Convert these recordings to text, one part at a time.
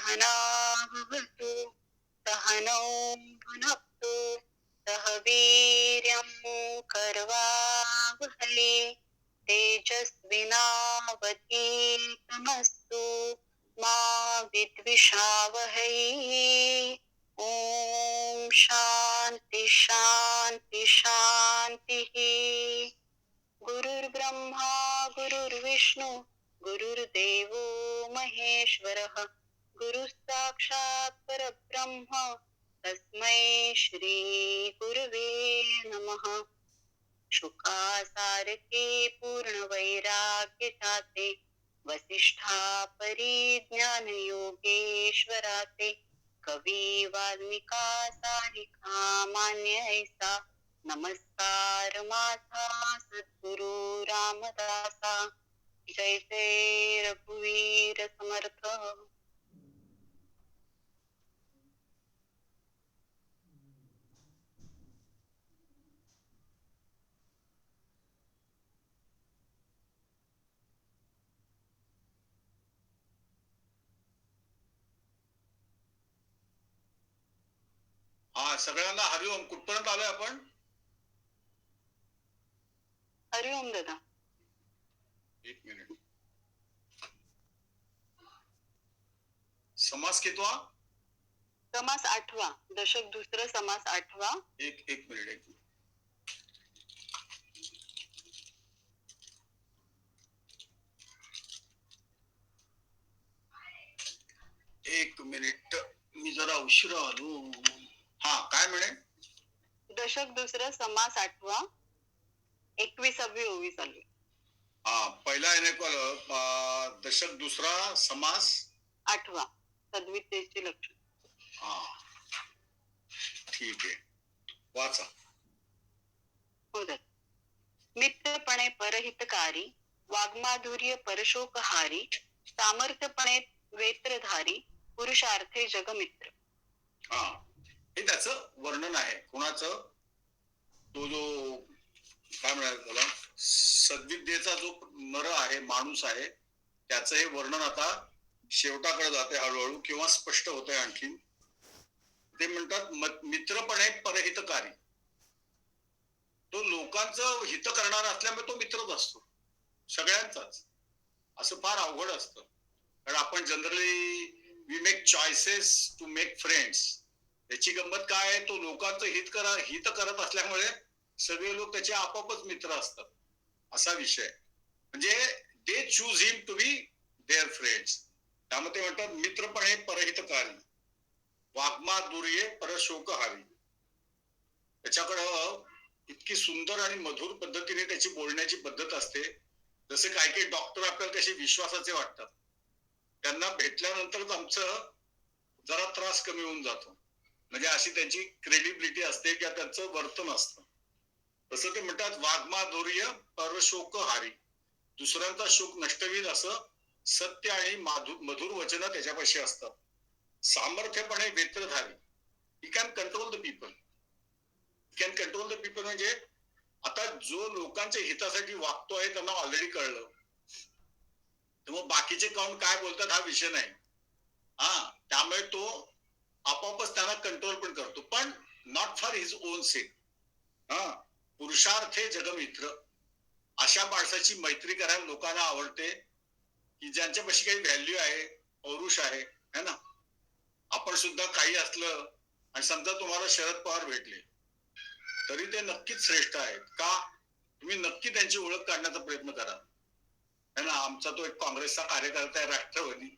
सहनावतु सहनौ भुनक्तु सह वीर्यं करवावहै तेजस्विनावधीतमस्तु मा विद्विषावहै. ओम शांती शांती शांती. गुरुर्ब्रह्मा गुरुर्विष्णू गुरुर्देवो महेश्वरः गुरु साक्षात् परब्रह्म तस्मै श्री गुरुवे नमः. शुकासारखे पूर्ण वैराग्य जाते वसिष्ठा परिज्ञान योगेश्वराते कवी वाल्मिका सारिका मान्य ऐसा नमस्कार माझा सद्गुरु रामदासा. जय जय रघुवीर समर्थ. हा, सगळ्यांना हरिओम. कुठपर्यंत आलोय आपण? हरिओम दादा. एक मिनिट. समास कितवा? समास 8वा. दशक दुसरं समास 8वा. एक मिनिट. एक मिनिट, मी जरा उशिरा आलो. हा, काय म्हणे? दशक दुसरं समास 8वा. 21वी ओवी चालू. हा, पहिला येणे दशक दुसरा समास 8वा. सद्विद्येची लक्षण. हा, ठीक आहे, वाचा. हो दादा. मित्रपणे परहितकारी, वाग्माधुर्य परशोकहारी, सामर्थ्यपणे वेत्रधारी, पुरुषार्थे जगमित्र. हा, हे त्याचं वर्णन आहे. कोणाचं? तो जो काय म्हणाल त्याला, सद्विद्येचा जो नर आहे, माणूस आहे, त्याचं हे वर्णन आता शेवटाकडे जाते हळूहळू, किंवा स्पष्ट होते आणखी. ते म्हणतात मित्रपणे परहितकारी. तो लोकांचं हित करणारा असल्यामुळे तो मित्रच असतो, सगळ्यांचाच. असं फार अवघड असतं, कारण आपण generally we make choices to make friends. त्याची गंमत काय आहे, तो लोकांचं हित करत असल्यामुळे सगळे लोक त्याचे आपोआपच मित्र असतात, असा विषय. म्हणजे they choose him to be their friends. त्यामध्ये म्हणतात मित्रपणे परहितकारी, वाग्माधुर्ये परशोकहारी. त्याच्याकडं इतकी सुंदर आणि मधुर पद्धतीने त्याची बोलण्याची पद्धत असते. जसे काही काही डॉक्टर आपल्याला कसे विश्वासाचे वाटतात, त्यांना भेटल्यानंतरच आमचं जरा त्रास कमी होऊन जातो. म्हणजे अशी त्यांची क्रेडिबिलिटी असते किंवा त्यांचं वर्तन असतं. तसं ते म्हणतात वाग्माधुर्य परशोकहारी. दुसऱ्यांचा शोक नष्ट होईल असं सत्य आणि मधुर वचन त्याच्यापाशी असतात. सामर्थ्यपणे वेत्रधारी. He can control the people. Can control the people म्हणजे आता जो लोकांच्या हितासाठी वागतोय त्यांना ऑलरेडी कळलं, तर मग बाकीचे काउंट काय बोलतात हा विषय नाही. हा, त्यामुळे तो आपोआपच त्यांना कंट्रोल पण करतो, पण नॉट फॉर हिज ओन सेक. हा, पुरुषार्थे जगमित्र. अशा माणसाची मैत्री करायला लोकांना आवडते, की ज्यांच्यापाशी काही व्हॅल्यू आहे, पौरुष आहे, है ना. आपण सुद्धा काही असलं आणि समजा तुम्हाला शरद पवार भेटले, तरी ते नक्कीच श्रेष्ठ आहेत. का? तुम्ही नक्की त्यांची ओळख काढण्याचा प्रयत्न करा, है ना. आमचा तो एक काँग्रेसचा कार्यकर्ता आहे राष्ट्रवादी,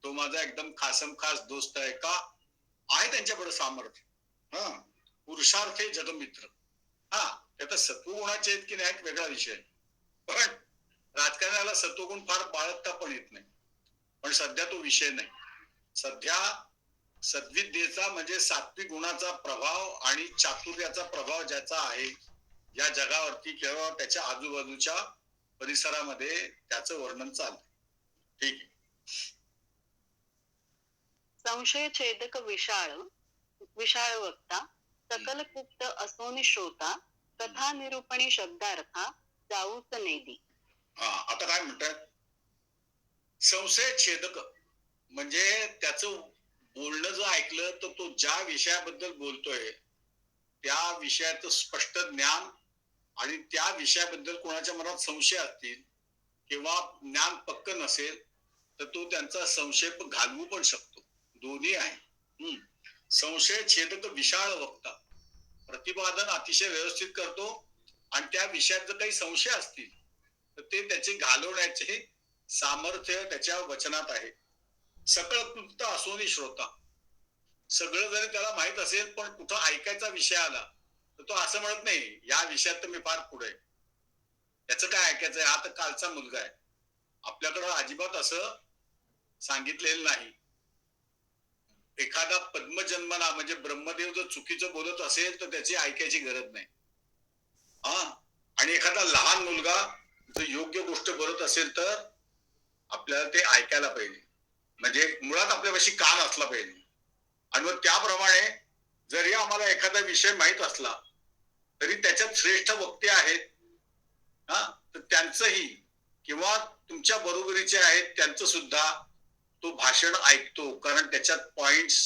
तो माझा एकदम खासम खास दोस्त आहे. का? आहे त्यांच्याकडे सामर्थ्य. हा, पुरुषार्थे जगमित्र. हा, त्यात सत्वगुणाचे आहेत की नाही वेगळा विषय, पण राजकारणाला सत्वगुण फार बाळगता पण येत नाही. पण सध्या तो विषय नाही. सध्या सद्विद्येचा म्हणजे सात्विक गुणाचा प्रभाव आणि चातुर्याचा प्रभाव ज्याचा आहे या जगावरती किंवा त्याच्या आजूबाजूच्या परिसरामध्ये, त्याचं वर्णन चालतं. ठीक आहे. संशय छेदक विशाळ विशाळ वक्ता, सकल कुप्त असोनी श्रोता, कथा निरूपणी शब्दार्था जाऊच नेदी. हा, आता काय म्हणतात? संशय छेदक म्हणजे त्याचं बोलणं जर ऐकलं तर तो ज्या विषयाबद्दल बोलतोय त्या विषयाचं स्पष्ट ज्ञान आणि त्या विषयाबद्दल कोणाच्या मनात संशय असतील किंवा ज्ञान पक्क नसेल तर तो त्यांचा संशय घालवू पण शकतो. दोन्ही आहे. हम्म. संशय छेदक विशाळ वक्ता, प्रतिपादन अतिशय व्यवस्थित करतो आणि त्या विषयात जर काही संशय असतील तर ते त्याचे घालवण्याचे सामर्थ्य त्याच्या वचनात आहे. सकळ क्लुप्त असोनी श्रोता, सगळं जरी त्याला माहित असेल पण कुठं ऐकायचा विषय आला तर तो असं म्हणत नाही या विषयात तर मी फार पुढे आहे, त्याचं काय ऐकायचंय, हा तर कालचा मुलगा आहे. आपल्याकडं अजिबात असं सांगितलेलं नाही. एखादा पद्मजन्मना म्हणजे ब्रह्मदेव जर चुकीचं बोलत असेल तर त्याची ऐकायची गरज नाही. हा. आणि एखादा लहान मुलगा जर योग्य गोष्ट बोलत असेल तर आपल्याला ते ऐकायला पाहिजे. म्हणजे मुळात आपल्यापाशी कान असला पाहिजे. आणि मग त्याप्रमाणे जरी आम्हाला एखादा विषय माहित असला तरी त्याच्यात श्रेष्ठ वक्ते आहेत, हा, तर त्यांचंही किंवा तुमच्या बरोबरीचे आहेत त्यांचं सुद्धा तो भाषण ऐकतो, कारण त्याच्यात पॉइंट्स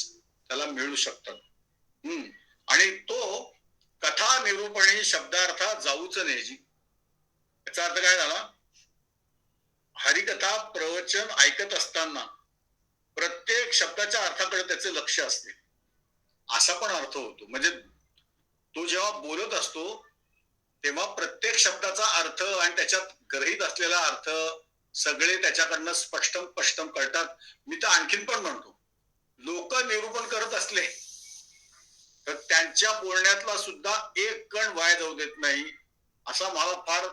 त्याला मिळू शकतात. आणि तो कथा निरूपणी शब्दार्था जाऊच नेजी. याचा अर्थ काय झाला? हरिकथा प्रवचन ऐकत असताना प्रत्येक शब्दाच्या अर्थाकडे त्याचे लक्ष असते, असा पण अर्थ होतो. म्हणजे तो जेव्हा बोलत असतो तेव्हा प्रत्येक शब्दाचा अर्थ आणि त्याच्यात ग्रहित असलेला अर्थ सगळे त्याच्याकडनं स्पष्टम कळतात. मी तर आणखीन पण म्हणतो, लोक निरूपण करत असले तर त्यांच्या बोलण्यातला सुद्धा एक कण वाया जाऊ देत नाही, असा मला फार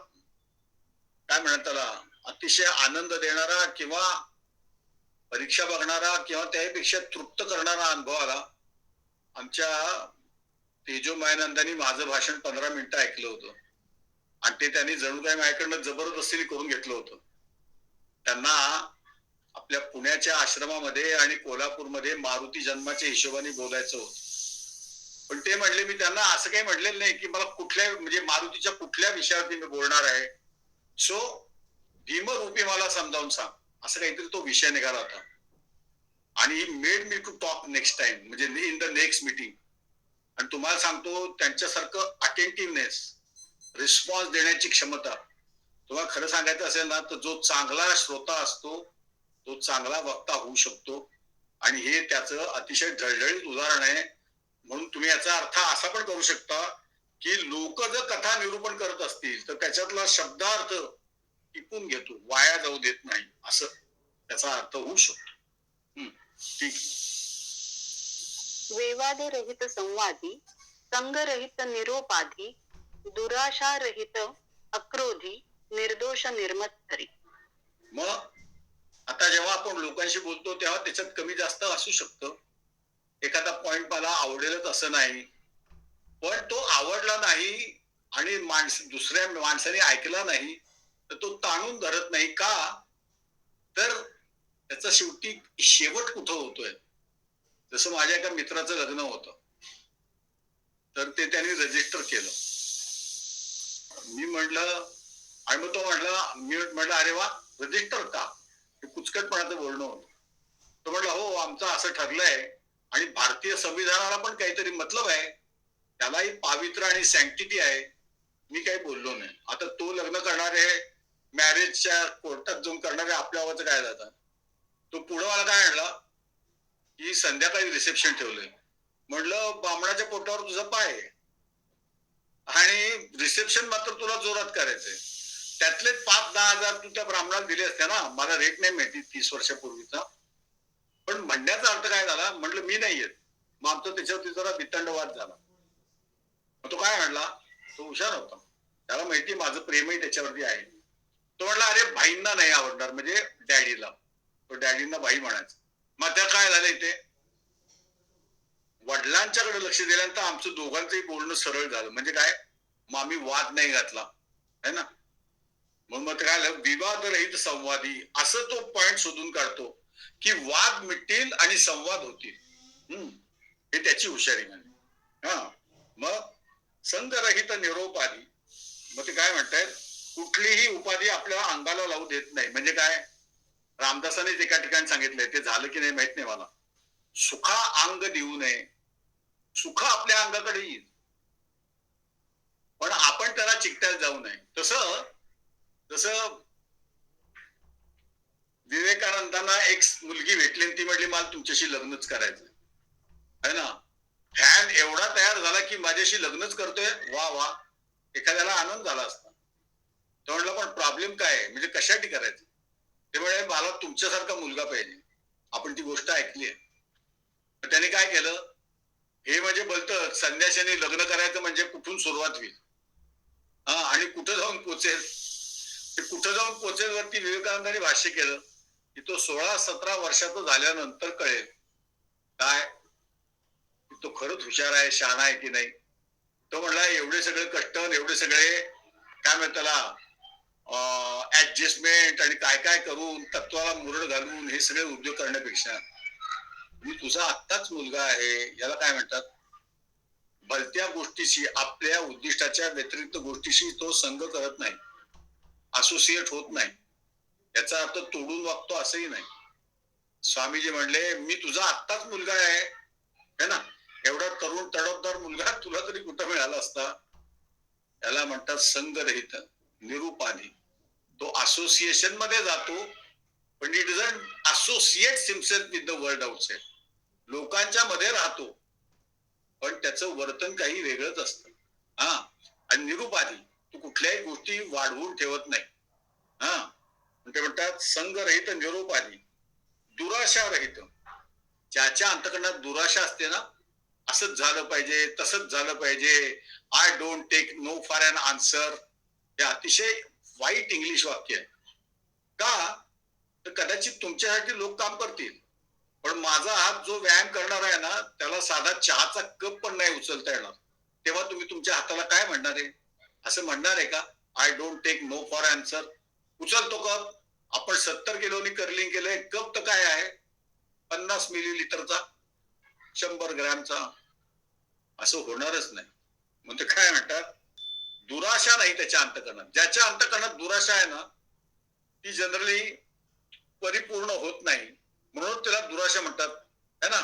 काय म्हणतात त्याला अतिशय आनंद देणारा किंवा परीक्षा बघणारा किंवा त्यापेक्षा तृप्त करणारा अनुभव आला. आमच्या तेजोमयानंदांनी माझं भाषण 15 मिनिटं ऐकलं होतं आणि ते त्यांनी जणू काय माझ्याकडनं जबरदस्तीने करून घेतलं होतं. त्यांना आपल्या पुण्याच्या आश्रमामध्ये आणि कोल्हापूरमध्ये मारुती जन्माच्या हिशोबाने बोलायचं होतं. पण ते म्हणले, मी त्यांना असं काही म्हणलेलं नाही की मला कुठल्या म्हणजे मारुतीच्या कुठल्या विषयावरती मी बोलणार आहे, सो भीमरूपी मला समजावून सांग, असं काहीतरी तो विषय निघाला होता. आणि made me to talk next time, म्हणजे इन द नेक्स्ट मीटिंग. आणि तुम्हाला सांगतो त्यांच्यासारखं अटेंटिव्हनेस, रिस्पॉन्स देण्याची क्षमता, तुम्हाला खरं सांगायचं असेल ना तर जो चांगला श्रोता असतो तो चांगला वक्ता होऊ शकतो. आणि हे त्याचं अतिशय ढळढळीत उदाहरण आहे. म्हणून तुम्ही याचा अर्थ असा पण करू शकता की लोक जर कथा निरूपण करत असतील तर त्याच्यातला शब्दार्थ टिपून घेतो, वाया जाऊ देत नाही, असं त्याचा अर्थ होऊ शकतो. ठीक. वेवादरहित संवादी, संगरहित निरोपाधी, दुराशारहित अक्रोधी, निर्दोष निर्मत्सरी. मग आता जेव्हा आपण लोकांशी बोलतो तेव्हा त्याच्यात कमी जास्त असू शकतं. एखादा पॉइंट मला आवडेलच असं नाही, पण तो आवडला नाही आणि दुसऱ्या माणसाने ऐकला नाही तर तो ताणून धरत नाही का, तर त्याचा शेवटी शेवट कुठं होतोय. जसं माझ्या एका मित्राचं लग्न होतं तर ते त्यांनी रजिस्टर केलं. मी म्हटलं, आणि मग तो म्हटला, मी म्हटलं अरे वा रजिस्टर का, कुचकटपणाचं बोलणं होतं. तो म्हटलं हो आमचं असं ठरलंय आणि भारतीय संविधानाला पण काहीतरी मतलब आहे, त्यालाही पावित्र्य आणि सँक्टिटी आहे. मी काही बोललो नाही. आता तो लग्न करणारे मॅरेजच्या कोर्टात जाऊन करणारे आपल्या आवाज काय जातात. तो पुढं मला काय म्हणला की संध्याकाळी रिसेप्शन ठेवलंय. म्हटलं बामणाच्या पोटावर तुझा पाय आहे आणि रिसेप्शन मात्र तुला जोरात करायचंय. त्यातले 5-10 हजार तू त्या ब्राह्मणाला दिले असते ना, मला रेट नाही माहिती 30 वर्षापूर्वीचा. पण म्हणण्याचा अर्थ काय झाला, म्हटलं मी नाही येत. मग आमचं त्याच्यावरती जरा वितंडवाद झाला. मग तो काय म्हणला, तो हुशार होता, त्याला माहिती माझं प्रेमही त्याच्यावरती आहे. तो म्हणला अरे भाईंना नाही आवडणार, म्हणजे डॅडीला. तो डॅडींना भाई म्हणायचं. मग त्या काय झालं इथे, वडिलांच्याकडे लक्ष दिल्यानंतर आमचं दोघांचंही बोलणं सरळ झालं. म्हणजे काय, मग आम्ही वाद नाही घातला है ना. मग काय झालं, विवादरहित संवादी, असं तो पॉइंट शोधून काढतो की वाद मिटतील आणि संवाद होतील. हे त्याची हुशारी म्हणजे. हा. मग संगरहित निरोपाधी, मग ते काय म्हणतायत, कुठलीही उपाधी आपल्या अंगाला लावू देत नाही. म्हणजे काय, रामदासानेच एका ठिकाणी सांगितलंय, ते झालं की नाही माहित नाही मला. सुखा अंग देऊ नये, सुख आपल्या अंगाकडे येईल, पण आपण त्याला चिकटायला जाऊ नये. तसं जसं विवेकानंदांना एक मुलगी भेटली आणि ती म्हटली मला तुमच्याशी लग्नच करायचं है ना. फॅन एवढा तयार झाला की माझ्याशी लग्नच करतोय, वा वा, एखाद्याला आनंद झाला असता. तो म्हटलं पण प्रॉब्लेम काय आहे, म्हणजे कशासाठी करायचं. ते म्हणे मला तुमच्यासारखा मुलगा पाहिजे. आपण ती गोष्ट ऐकली आहे. त्याने काय केलं, हे म्हणजे बोलतं संन्याशाने लग्न करायचं म्हणजे कुठून सुरुवात होईल हा आणि कुठं जाऊन पोचेल, ते कुठं जाऊन पोचेल वरती विवेकानंदांनी भाष्य केलं की तो 16-17 वर्षाचा झाल्यानंतर कळेल काय तो खरंच हुशार आहे, शहाणा आहे की नाही. तो म्हणला एवढे सगळे कष्ट, एवढे सगळे काय म्हणतात त्याला ऍडजस्टमेंट आणि काय काय करून तत्वाला मुरड घालून हे सगळे उद्योग करण्यापेक्षा मी तुझा आत्ताच मुलगा आहे, याला काय म्हणतात, भलत्या गोष्टीशी आपल्या उद्दिष्टाच्या व्यतिरिक्त गोष्टीशी तो संग करत नाही, असोसिएट होत नाही. याचा अर्थ तोडून वागतो असंही नाही. स्वामीजी म्हणले मी तुझा आत्ताच मुलगा आहे है ना, एवढा तरुण तडफदार मुलगा तुला तरी कुठं मिळाला असता. त्याला म्हणतात संगरहित, निरुपाधी. तो असोसिएशन मध्ये जातो पण it doesn't associate himself with the world outside. लोकांच्या मध्ये राहतो पण त्याचं वर्तन काही वेगळंच असतं. हा, आणि निरुपाधी, तू कुठल्याही गोष्टी वाढवून ठेवत नाही. हा, ते म्हणतात संगरहित, निरुपाधी, दुराशा रहित. ज्याच्या अंतकरणात दुराशा असते ना, असंच झालं पाहिजे, तसंच झालं पाहिजे, I don't take no for an answer, हे अतिशय वाईट इंग्लिश वाक्य आहे. का तर कदाचित तुमच्यासाठी लोक काम करतील पण माझा हात जो व्यायाम करणार आहे ना त्याला साधा चहाचा कप पण नाही उचलता येणार, तेव्हा तुम्ही तुमच्या हाताला काय म्हणणार आहे, असं म्हणणार आहे का I don't take no for answer. उचलतो कप. आपण 70 किलोनी कर्लिंग केलंय, कप तर काय आहे 50 मिलीलिटरचा, 100 ग्रॅमचा, असं होणारच नाही. म्हणजे काय म्हणतात दुराशा नाही त्याच्या अंतकरणात. ज्याच्या अंतकरणात दुराशा आहे ना ती जनरली परिपूर्ण होत नाही, म्हणून त्याला दुराशा म्हणतात है ना.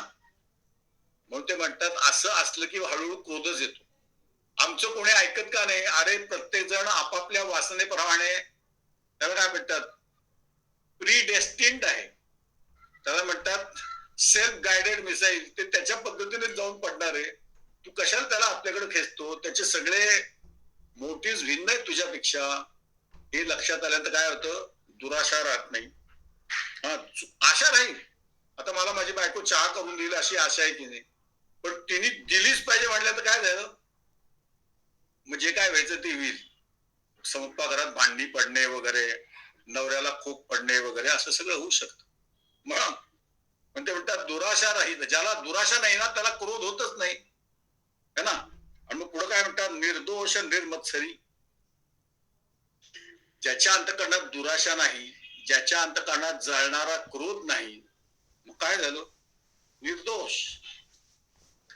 म्हणून ते म्हणतात असं असलं की हळूहळू क्रोधच येतो. आमचं कोणी ऐकत का नाही, अरे प्रत्येक जण आपापल्या वासनेप्रमाणे त्याला काय म्हणतात प्री डेस्टिन्ड आहे, त्याला म्हणतात सेल्फ गायडेड मिसाईल, ते त्याच्या पद्धतीने जाऊन पडणार आहे. तू कशाला त्याला आपल्याकडे खेचतो, त्याचे सगळे मोटिव्ह भिन्न आहेत तुझ्यापेक्षा. हे लक्षात आल्यानंतर काय होतं, दुराशा राहत नाही. हा, आशा राहील. आता मला माझी बायको चहा करून देईल अशी आशा आहे की नाही, पण तिने दिलीच पाहिजे म्हटल्यानंतर काय झालं, म्हणजे काय व्हायचं ते होईल. स्वयंपाकघरात भांडी पडणे वगैरे, नवऱ्याला खोक पडणे वगैरे असं सगळं होऊ शकतं. मग पण ते म्हणतात दुराशा राहील. ज्याला दुराशा नाही ना त्याला क्रोध होतच नाही है ना. आणि मग पुढे काय म्हणतात निर्दोष निर्मत्सरी. ज्याच्या अंतकरणात दुराशा नाही, ज्याच्या अंतकरणात जळणारा क्रोध नाही, मग काय झालं निर्दोष.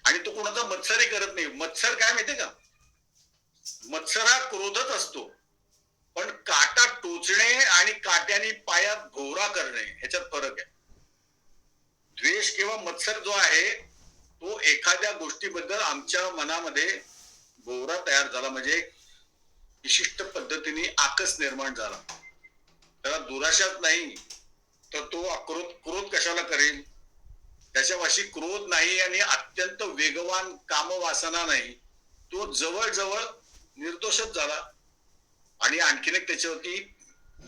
आणि तो कोणाचा मत्सरही करत नाही. मत्सर काय माहितीये का, मत्सर हा क्रोधच असतो पण काटा टोचणे आणि काट्याने पायात भोवरा करणे ह्याच्यात फरक आहे. द्वेष किंवा मत्सर जो आहे तो एखाद्या गोष्टीबद्दल आमच्या मनामध्ये भोवरा तयार झाला म्हणजे विशिष्ट पद्धतीने आकस निर्माण झाला, त्याला दुराशाच नाही तर तो क्रोध कशाला करेल. त्याच्यापाशी क्रोध नाही आणि अत्यंत वेगवान कामवासना नाही, तो जवळजवळ निर्दोषच झाला. आणि आणखीन एक त्याच्यावरती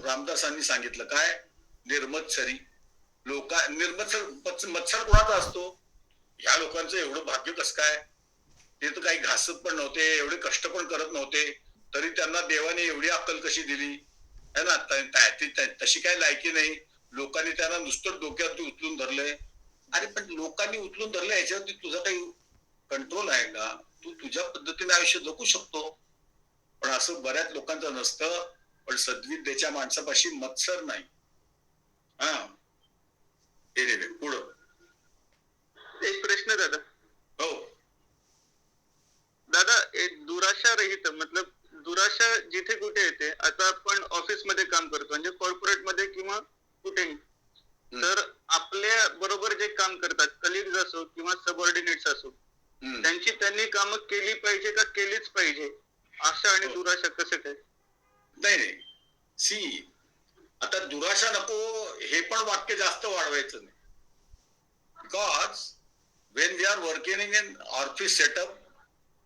रामदासांनी सांगितलं काय, निर्मत्सरी. मत्सर कोणाचा असतो, ह्या लोकांचं एवढं भाग्य कसं काय, ते तर काही घासत पण नव्हते, एवढे कष्ट पण करत नव्हते, तरी त्यांना देवाने एवढी अक्कल कशी दिली है ना. तशी काय लायकी नाही, लोकांनी त्यांना नुसतं डोक्यावरती उचलून धरलंय. अरे पण लोकांनी उचलून धरलं ह्याच्यावरती तुझा काही कंट्रोल आहे का, तू तुझ्या पद्धतीने आयुष्य जगू शकतो. पण असं बऱ्याच लोकांचं नसतं. पण सद्विद्येच्या माणसापाशी मत्सर नाही. हा, पुढं एक प्रश्न दादा. हो, दादा दुराशा रहित मतलब दुराशा जिथे कुठे येते, आता आपण ऑफिस मध्ये काम करतो म्हणजे कॉर्पोरेट मध्ये किंवा कुठेही, आपल्या बरोबर जे काम करतात, कलिग्स असो किंवा सबऑर्डिनेट्स असो, हम्म. त्यांची त्यांनी कामं केली पाहिजे का केलीच पाहिजे? आशा आणि हो. दुराशा कसं काय? नाही सी, आता दुराशा नको हे पण वाक्य जास्त वाढवायचं नाही. Because when we are working in office setup,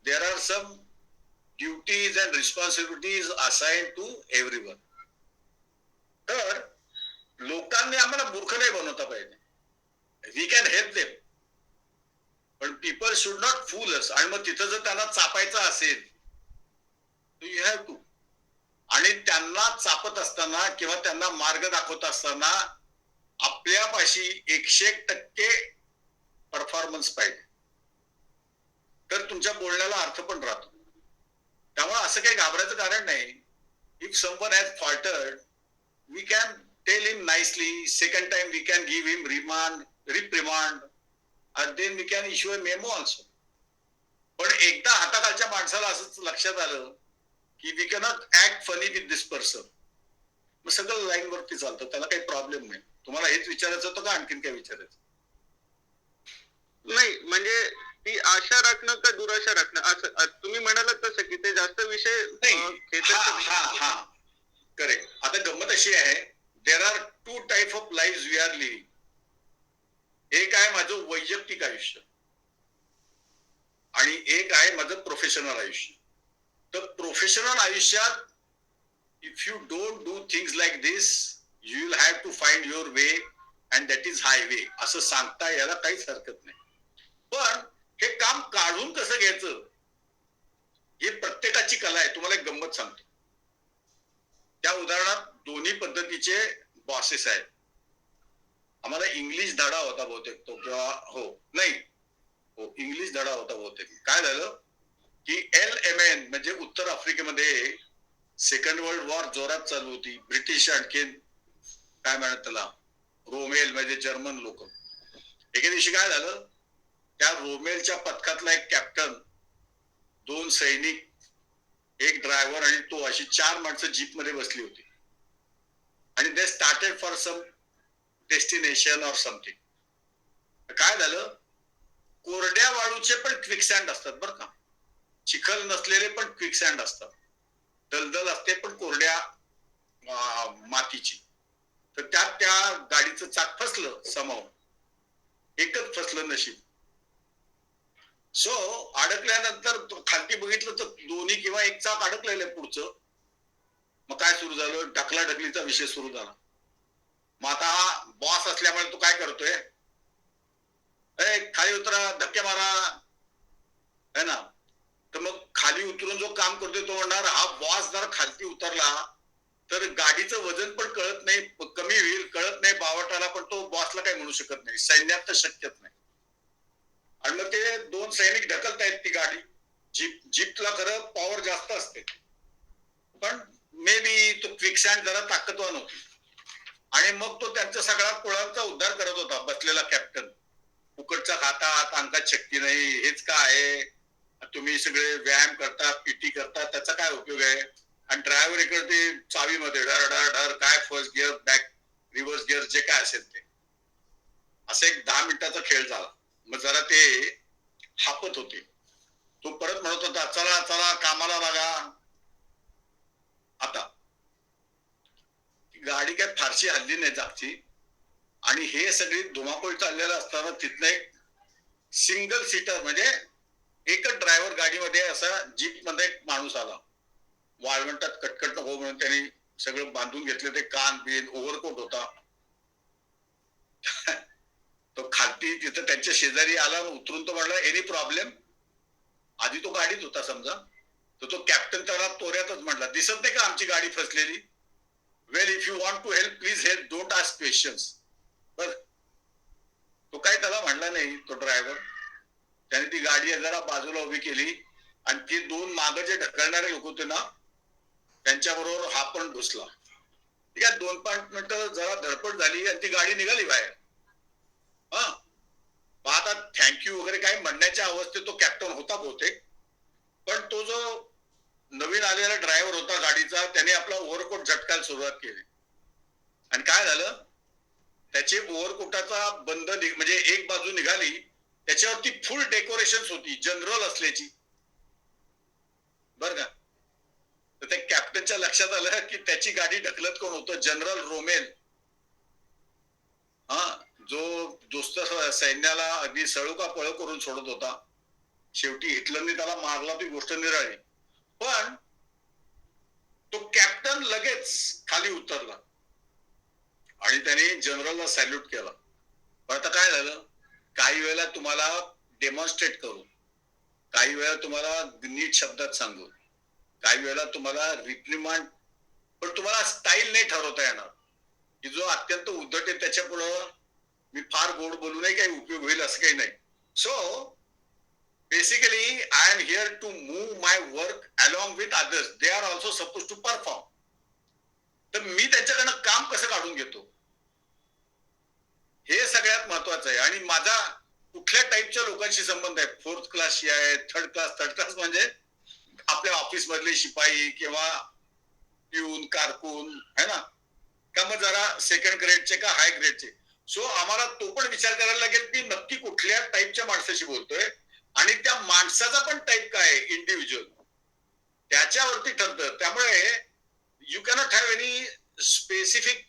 there are some duties and responsibilities assigned to everyone. तर लोकांनी आम्हाला मूर्ख नाही बनवता पाहिजे. वी कॅन हेल्प देम, पण पीपल शुड नॉट फूल अस. आणि मग तिथं जर त्यांना चापायचं असेल, यू हॅव टू. आणि त्यांना चापत असताना किंवा त्यांना मार्ग दाखवत असताना आपल्यापाशी 100% परफॉर्मन्स पाहिजे, तर तुमच्या बोलण्याला अर्थ पण राहतो. त्यामुळे असं काही घाबरायचं कारण नाही. If someone has faltered, we can tell him nicely. Second time we can give him reprimand, and then we can issue a memo also. पण एकदा हाताखालच्या माणसाला असंच लक्षात आलं की we cannot act funny with this person, मग सगळं line वरती चालतं, त्याला काही प्रॉब्लेम नाही. तुम्हाला हेच विचारायचं होतं का आणखीन काय विचारायचं? नाही म्हणजे ती आशा राखणं का दुराशा राखणं असं तुम्ही म्हणालात तसं की ते जास्त विषय हा करेक्ट. आता गंमत अशी आहे, there are 2 type of live we are living. एक आहे माझं वैयक्तिक आयुष्य आणि एक आहे माझं प्रोफेशनल आयुष्य. तर प्रोफेशनल आयुष्यात if you don't do things like this, you will have to find your way and that is highway, असं सांगता याला काहीच हरकत नाही. पण हे काम काढून कसं घ्यायचं ही प्रत्येकाची कला आहे. तुम्हाला एक गंमत सांगतो. त्या उदाहरणात दोन्ही पद्धतीचे बॉसेस आहेत. आम्हाला इंग्लिश धडा होता बहुतेक तो, किंवा हो इंग्लिश धडा होता बहुतेक. काय झालं की LMN म्हणजे उत्तर आफ्रिकेमध्ये सेकंड वर्ल्ड वॉर जोरात चालू होती. ब्रिटिश आणखीन काय म्हणतात त्याला, रोमेल म्हणजे जर्मन लोक. एके दिवशी काय झालं, त्या रोमेलच्या पथकातला एक कॅप्टन, 2 सैनिक, एक ड्रायव्हर आणि तो, अशी 4 माणसं जीप मध्ये बसली होती. आणि they started for some destination or something. काय झालं, कोरड्या वाळूचे पण क्विकसँड असतात बरं का, चिखल नसलेले पण क्विकसँड असतात. दलदल असते पण कोरड्या मातीची. तर त्यात त्या गाडीचं चाक फसलं समावून. एकच फसलं नशीब. सो अडकल्यानंतर खालती बघितलं तर दोन्ही किंवा एक चाक अडकलेलं आहे पुढचं. मग काय सुरू झालं, ढकलाढकलीचा विषय सुरू झाला. मग आता हा बॉस असल्यामुळे तो काय करतोय, खाली उतरा, धक्के मारा, है ना. तर मग खाली उतरून जो काम करतोय तो म्हणणार, हा बॉस जर खालती उतरला तर गाडीचं वजन पण कळत नाही, कमी होईल, कळत नाही बावटाला, पण तो बॉसला काही म्हणू शकत नाही. सैन्यात तर शक्यच नाही. आणि मग ते 2 सैनिक ढकलतायत ती गाडी. जीपला खरं पॉवर जास्त असते, पण मे बी तो क्विकसँड जरा ताकदवान होती. आणि मग तो त्यांचा सगळा कुळांचा उद्धार करत होता, बसलेला कॅप्टन. फुकटचा खातात, अंगात शक्ती नाही, हेच काय आहे, तुम्ही सगळे व्यायाम करता, पीटी करता, त्याचा काय उपयोग आहे. आणि ड्रायव्हर इकडे ते चावीमध्ये डर डर डर, काय first gear, back, reverse gear, जे काय असेल ते. असं एक 10 मिनिटाचा खेळ झाला. मग जरा ते हापत होते. तो परत म्हणत होता, चला चला कामाला लागा. आता गाडी काय फारशी हल्ली नाही जागची. आणि हे सगळी धुमाकूळ चाललेलं असताना तिथनं एक सिंगल सीटर म्हणजे एकच ड्रायव्हर गाडीमध्ये, असा जीप मध्ये एक माणूस आला. वाळवंटात कटकट नको म्हणून त्यांनी सगळं बांधून घेतलं, ते कान बिन, ओव्हरकोट होता. तो खालती तिथं त्यांच्या शेजारी आला, उतरून तो म्हणला, एनी प्रॉब्लेम. आधी तो गाडीत होता समजा. तर तो कॅप्टन त्याला तोऱ्यातच म्हटला, दिसत नाही का आमची गाडी फसलेली. Well if you want to help please help, don't ask questions. बर, तो काय त्याला म्हणला नाही तो ड्रायव्हर. त्याने ती गाडी जरा बाजूला उभी केली आणि ते 2 मागं जे ढकलणारे लोक होते ना, त्यांच्याबरोबर हा पण घुसला. ठीक आहे, 2-5 मिनिटं जरा धडपड झाली आणि ती गाडी निघाली बाहेर. हा, आता थँक्यू वगैरे काय म्हणण्याच्या अवस्थेत तो कॅप्टन होता बहुतेक. पण तो जो नवीन आलेला ड्रायव्हर होता गाडीचा, त्याने आपला ओव्हरकोट झटकायला सुरुवात केली. आणि काय झालं, त्याची ओव्हरकोटाचा म्हणजे एक बाजू निघाली, त्याच्यावरती फुल डेकोरेशन होती जनरल असल्याची, बर का. तर त्या कॅप्टनच्या लक्षात आलं की त्याची गाडी ढकलत कोण होतं, जनरल रोमेल. हा, जो दोस्त सैन्याला अगदी सळुका पळ करून सोडत होता. शेवटी हिटलरने त्याला मारला, ती गोष्ट निराळी. पण तो कॅप्टन लगेच खाली उतरला आणि त्याने जनरलला सॅल्यूट केला. पण आता काय झालं, काही वेळेला तुम्हाला डेमॉन्स्ट्रेट करू, काही वेळा तुम्हाला नीट शब्दात सांगू, काही वेळेला तुम्हाला रिप्रिमांड, पण तुम्हाला स्टाईल नाही ठरवता येणार की जो अत्यंत उद्धट आहे त्याच्या पुढं मी फार गोड बोलूनही काही उपयोग होईल असं काही नाही. So basically I am here to move my work along with others, they are also suppose to perform. तर मी त्यांच्याकडनं काम कसं काढून घेतो हे सगळ्यात महत्वाचं आहे. आणि माझा कुठल्या टाईपच्या लोकांशी संबंध आहे, फोर्थ क्लासशी आहे, थर्ड क्लास म्हणजे आपल्या ऑफिस मधले शिपाई किंवा पिऊन कारकून है ना, का मग जरा सेकंड ग्रेडचे का हाय ग्रेडचे. सो आम्हाला तो पण विचार करायला लागेल की नक्की कुठल्या टाईपच्या माणसाशी बोलतोय आणि त्या माणसाचा पण टाईप काय आहे इंडिव्हिज्युअल, त्याच्यावरती ठरतं. त्यामुळे you cannot have any specific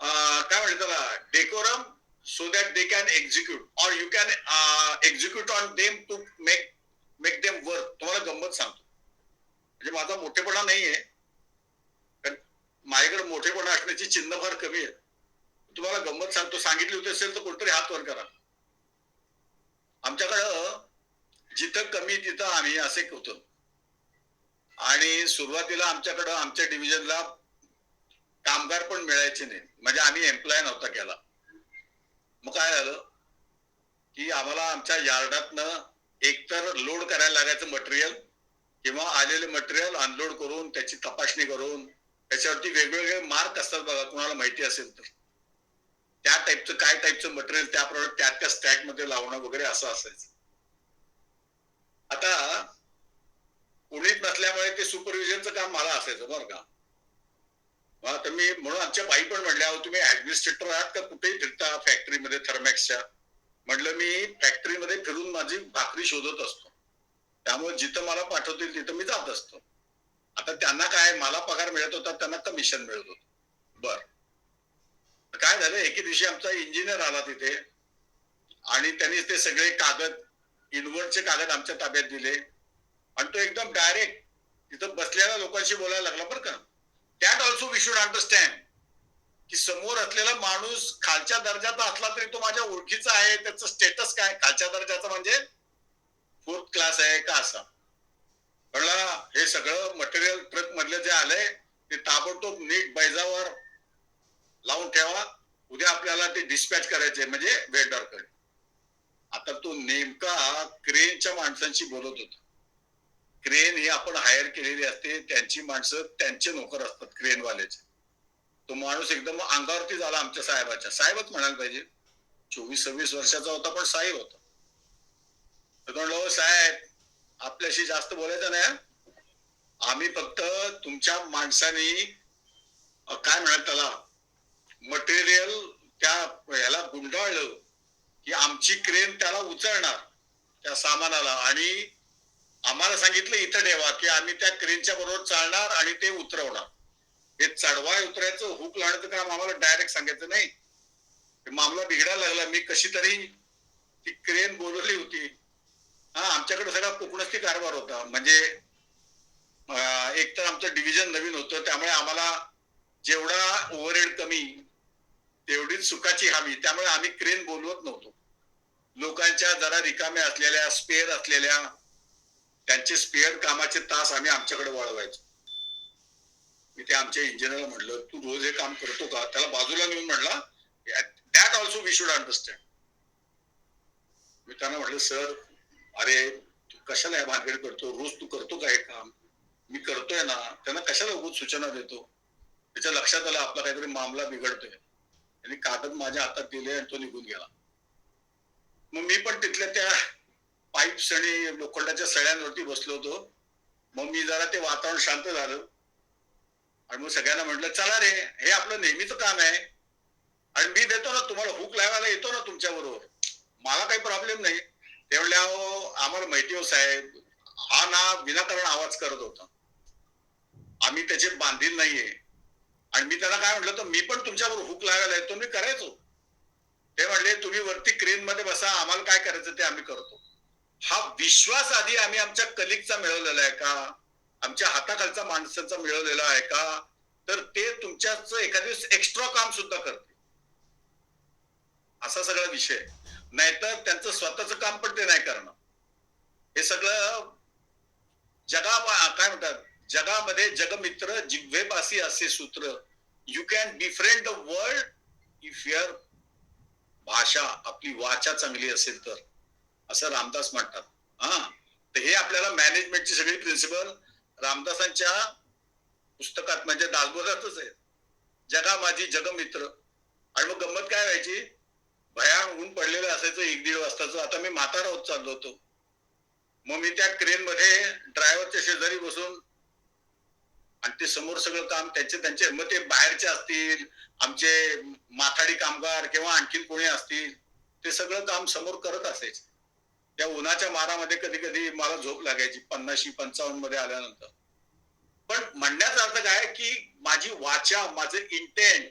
काय म्हणतात त्याला decorum, so that they can execute or you can execute on them to make them work. तुम्हाला गंमत सांगतो, म्हणजे माझा मोठेपणा नाहीये, कारण माझ्याकडे मोठेपणा असण्याची चिन्ह फार कमी आहे. तुम्हाला गंमत सांगतो, सांगितली होती असेल तर कोणतरी हात वर करा. आमच्याकडं जिथं कमी तिथं आम्ही असे होतो. आणि सुरुवातीला आमच्याकडं आमच्या डिव्हिजनला कामगार पण मिळायचे नाही, म्हणजे आम्ही एम्प्लॉय नव्हता केला. मग काय झालं की आम्हाला आमच्या यार्डातनं एकतर लोड करायला लागायचं मटेरियल, किंवा आलेले मटेरियल अनलोड करून त्याची तपासणी करून त्याच्यावरती वेगवेगळे मार्क असतात बघा, कुणाला माहिती असेल तर, त्या टाईपचं काय टाईपचं मटेरियल त्याप्रमाणे त्या स्टॅक मध्ये लावणं वगैरे असं असायचं. आता कोणीच नसल्यामुळे ते सुपरविजनचं काम मला असायचं बरं का. तर मी म्हणून आमच्या बाई पण म्हणल्या, तुम्ही ऍडमिनिस्ट्रेटर आहात का कुठेही फिरता फॅक्टरीमध्ये थर्मॅक्सच्या. म्हटलं मी फॅक्टरीमध्ये फिरून माझी भाकरी शोधत असतो, त्यामुळे जिथं मला पाठवतील तिथं मी जात असतो. आता त्यांना काय, मला पगार मिळत होता, त्यांना कमिशन मिळत होतं. बर, काय झालं, एके दिवशी आमचा इंजिनियर आला तिथे आणि त्यांनी ते सगळे कागद, इनवर्डचे कागद आमच्या ताब्यात दिले आणि तो एकदम डायरेक्ट तिथं बसलेल्या लोकांशी बोलायला लागला बरं का. That also we should understand की समोर असलेला माणूस खालच्या दर्जाचा असला तरी तो माझ्या ओळखीचा आहे, त्याचं स्टेटस काय, खालच्या दर्जाचा म्हणजे फोर्थ क्लास आहे का असा. म्हणला हे सगळं मटेरियल ट्रक मधले जे आलंय ते ताबडतोब नीट बैजावर लावून ठेवा, उद्या आपल्याला ते डिस्पॅच करायचे म्हणजे वेंडरकडे. आता तो नेमका क्रेनच्या माणसांशी बोलत होता. क्रेन ही आपण हायर केलेली असते, त्यांची माणसं त्यांचे नोकर असतात क्रेनवाल्याचे. तो माणूस एकदम अंगावरती झाला आमच्या साहेबाच्या, साहेबच म्हणायला पाहिजे, 24-26 वर्षाचा होता पण साहेब होता. तर म्हणलं साहेब आपल्याशी जास्त बोलायचं नाही, आम्ही फक्त तुमच्या माणसानी काय म्हणत त्याला मटेरियल त्या ह्याला गुंडाळलं की आमची क्रेन त्याला उचलणार त्या सामानाला, आणि आम्हाला सांगितलं इथं ठेवा की आम्ही त्या क्रेनच्या बरोबर चालणार आणि ते उतरवणार. हे चढवाय उतरायचं हुक लावण्याचं काम आम्हाला डायरेक्ट सांगायचं नाही. मामला बिघडायला लागला. मी कशी तरी ती क्रेन बोलवली होती. हा, आमच्याकडे सगळा कोकणस्थी कारभार होता, म्हणजे एकतर आमचं डिव्हिजन नवीन होतं, त्यामुळे आम्हाला जेवढा ओव्हरहेड कमी तेवढीच सुखाची हमी, त्यामुळे आम्ही क्रेन बोलवत नव्हतो. लोकांच्या जरा रिकाम्या असलेल्या, स्पेअर असलेल्या, त्यांचे स्पेअर कामाचे तास आम्ही आमच्याकडे वळवायचो. मी ते आमच्या इंजिनियरला म्हटलं, तू रोज हे काम करतो का, त्याला बाजूला नेऊन म्हणला, that also we should understand. मी त्यांना म्हटलं सर, अरे तू कशाला या भानगड करतो, रोज तू करतो का हे काम. मी करतोय ना, त्यांना कशाला उगाच सूचना देतो. त्याच्या लक्षात आलं आपला काहीतरी मामला बिघडतोय. त्यांनी कागद माझ्या हातात दिले आणि तो निघून गेला. मग मी पण तिथल्या त्या पाईप्स आणि लोखंडाच्या सळ्यांवरती बसलो होतो. मग मी जरा ते वातावरण शांत झालं आणि मग सगळ्यांना म्हटलं चला रे, हे आपलं नेहमीच काम आहे, आणि मी देतो ना तुम्हाला, हुक लावायला येतो ना तुमच्या बरोबर, मला काही प्रॉब्लेम नाही. ते म्हणले अहो आम्हाला माहिती हो साहेब, हा ना विनाकारण आवाज करत होता, आम्ही त्याचे बांधील नाहीये. आणि मी त्यांना काय म्हटलं, तर मी पण तुमच्याबरोबर हुक लावायला येतो, मी करायचो. ते म्हणले तुम्ही वरती क्रेन मध्ये बसा, आम्हाला काय करायचं ते आम्ही करतो. हा विश्वास आधी आम्ही आमच्या कलिगचा मिळवलेला आहे का, आमच्या हाताखालचा माणसाचा मिळवलेला आहे का, तर ते तुमच्याच एखाद्या एक्स्ट्रा काम सुद्धा करते, असा सगळा विषय. नाहीतर त्यांचं स्वतःचं काम पण ते नाही करणार. हे सगळं काय म्हणतात, जगामध्ये जगमित्र जिव्हेपासी असे सूत्र, you can befriend the world if your भाषा, आपली वाचा चांगली असेल तर, असं रामदास म्हणतात. हा, तर हे आपल्याला मॅनेजमेंटची सगळी प्रिन्सिपल रामदासांच्या पुस्तकात म्हणजे दासबोधातच आहे. जगा माझी जगमित्र. आणि मग गंमत काय व्हायची, भयान ऊन पडलेलं असायचं 1-1.5 वाजताचं. आता मी म्हातारा होत चाललो होतो. मग मी त्या क्रेन मध्ये ड्रायव्हरच्या शेजारी बसून, आणि ते समोर सगळं काम त्यांचे मग ते बाहेरचे असतील, आमचे माथाडी कामगार किंवा आणखीन कोणी असतील, ते सगळं काम समोर करत असायचे. त्या उन्हाच्या मारामध्ये कधी कधी मला झोप लागायची 50-55 मध्ये आल्यानंतर. पण म्हणण्याचा अर्थ काय की माझी वाचा, माझं इंटेंट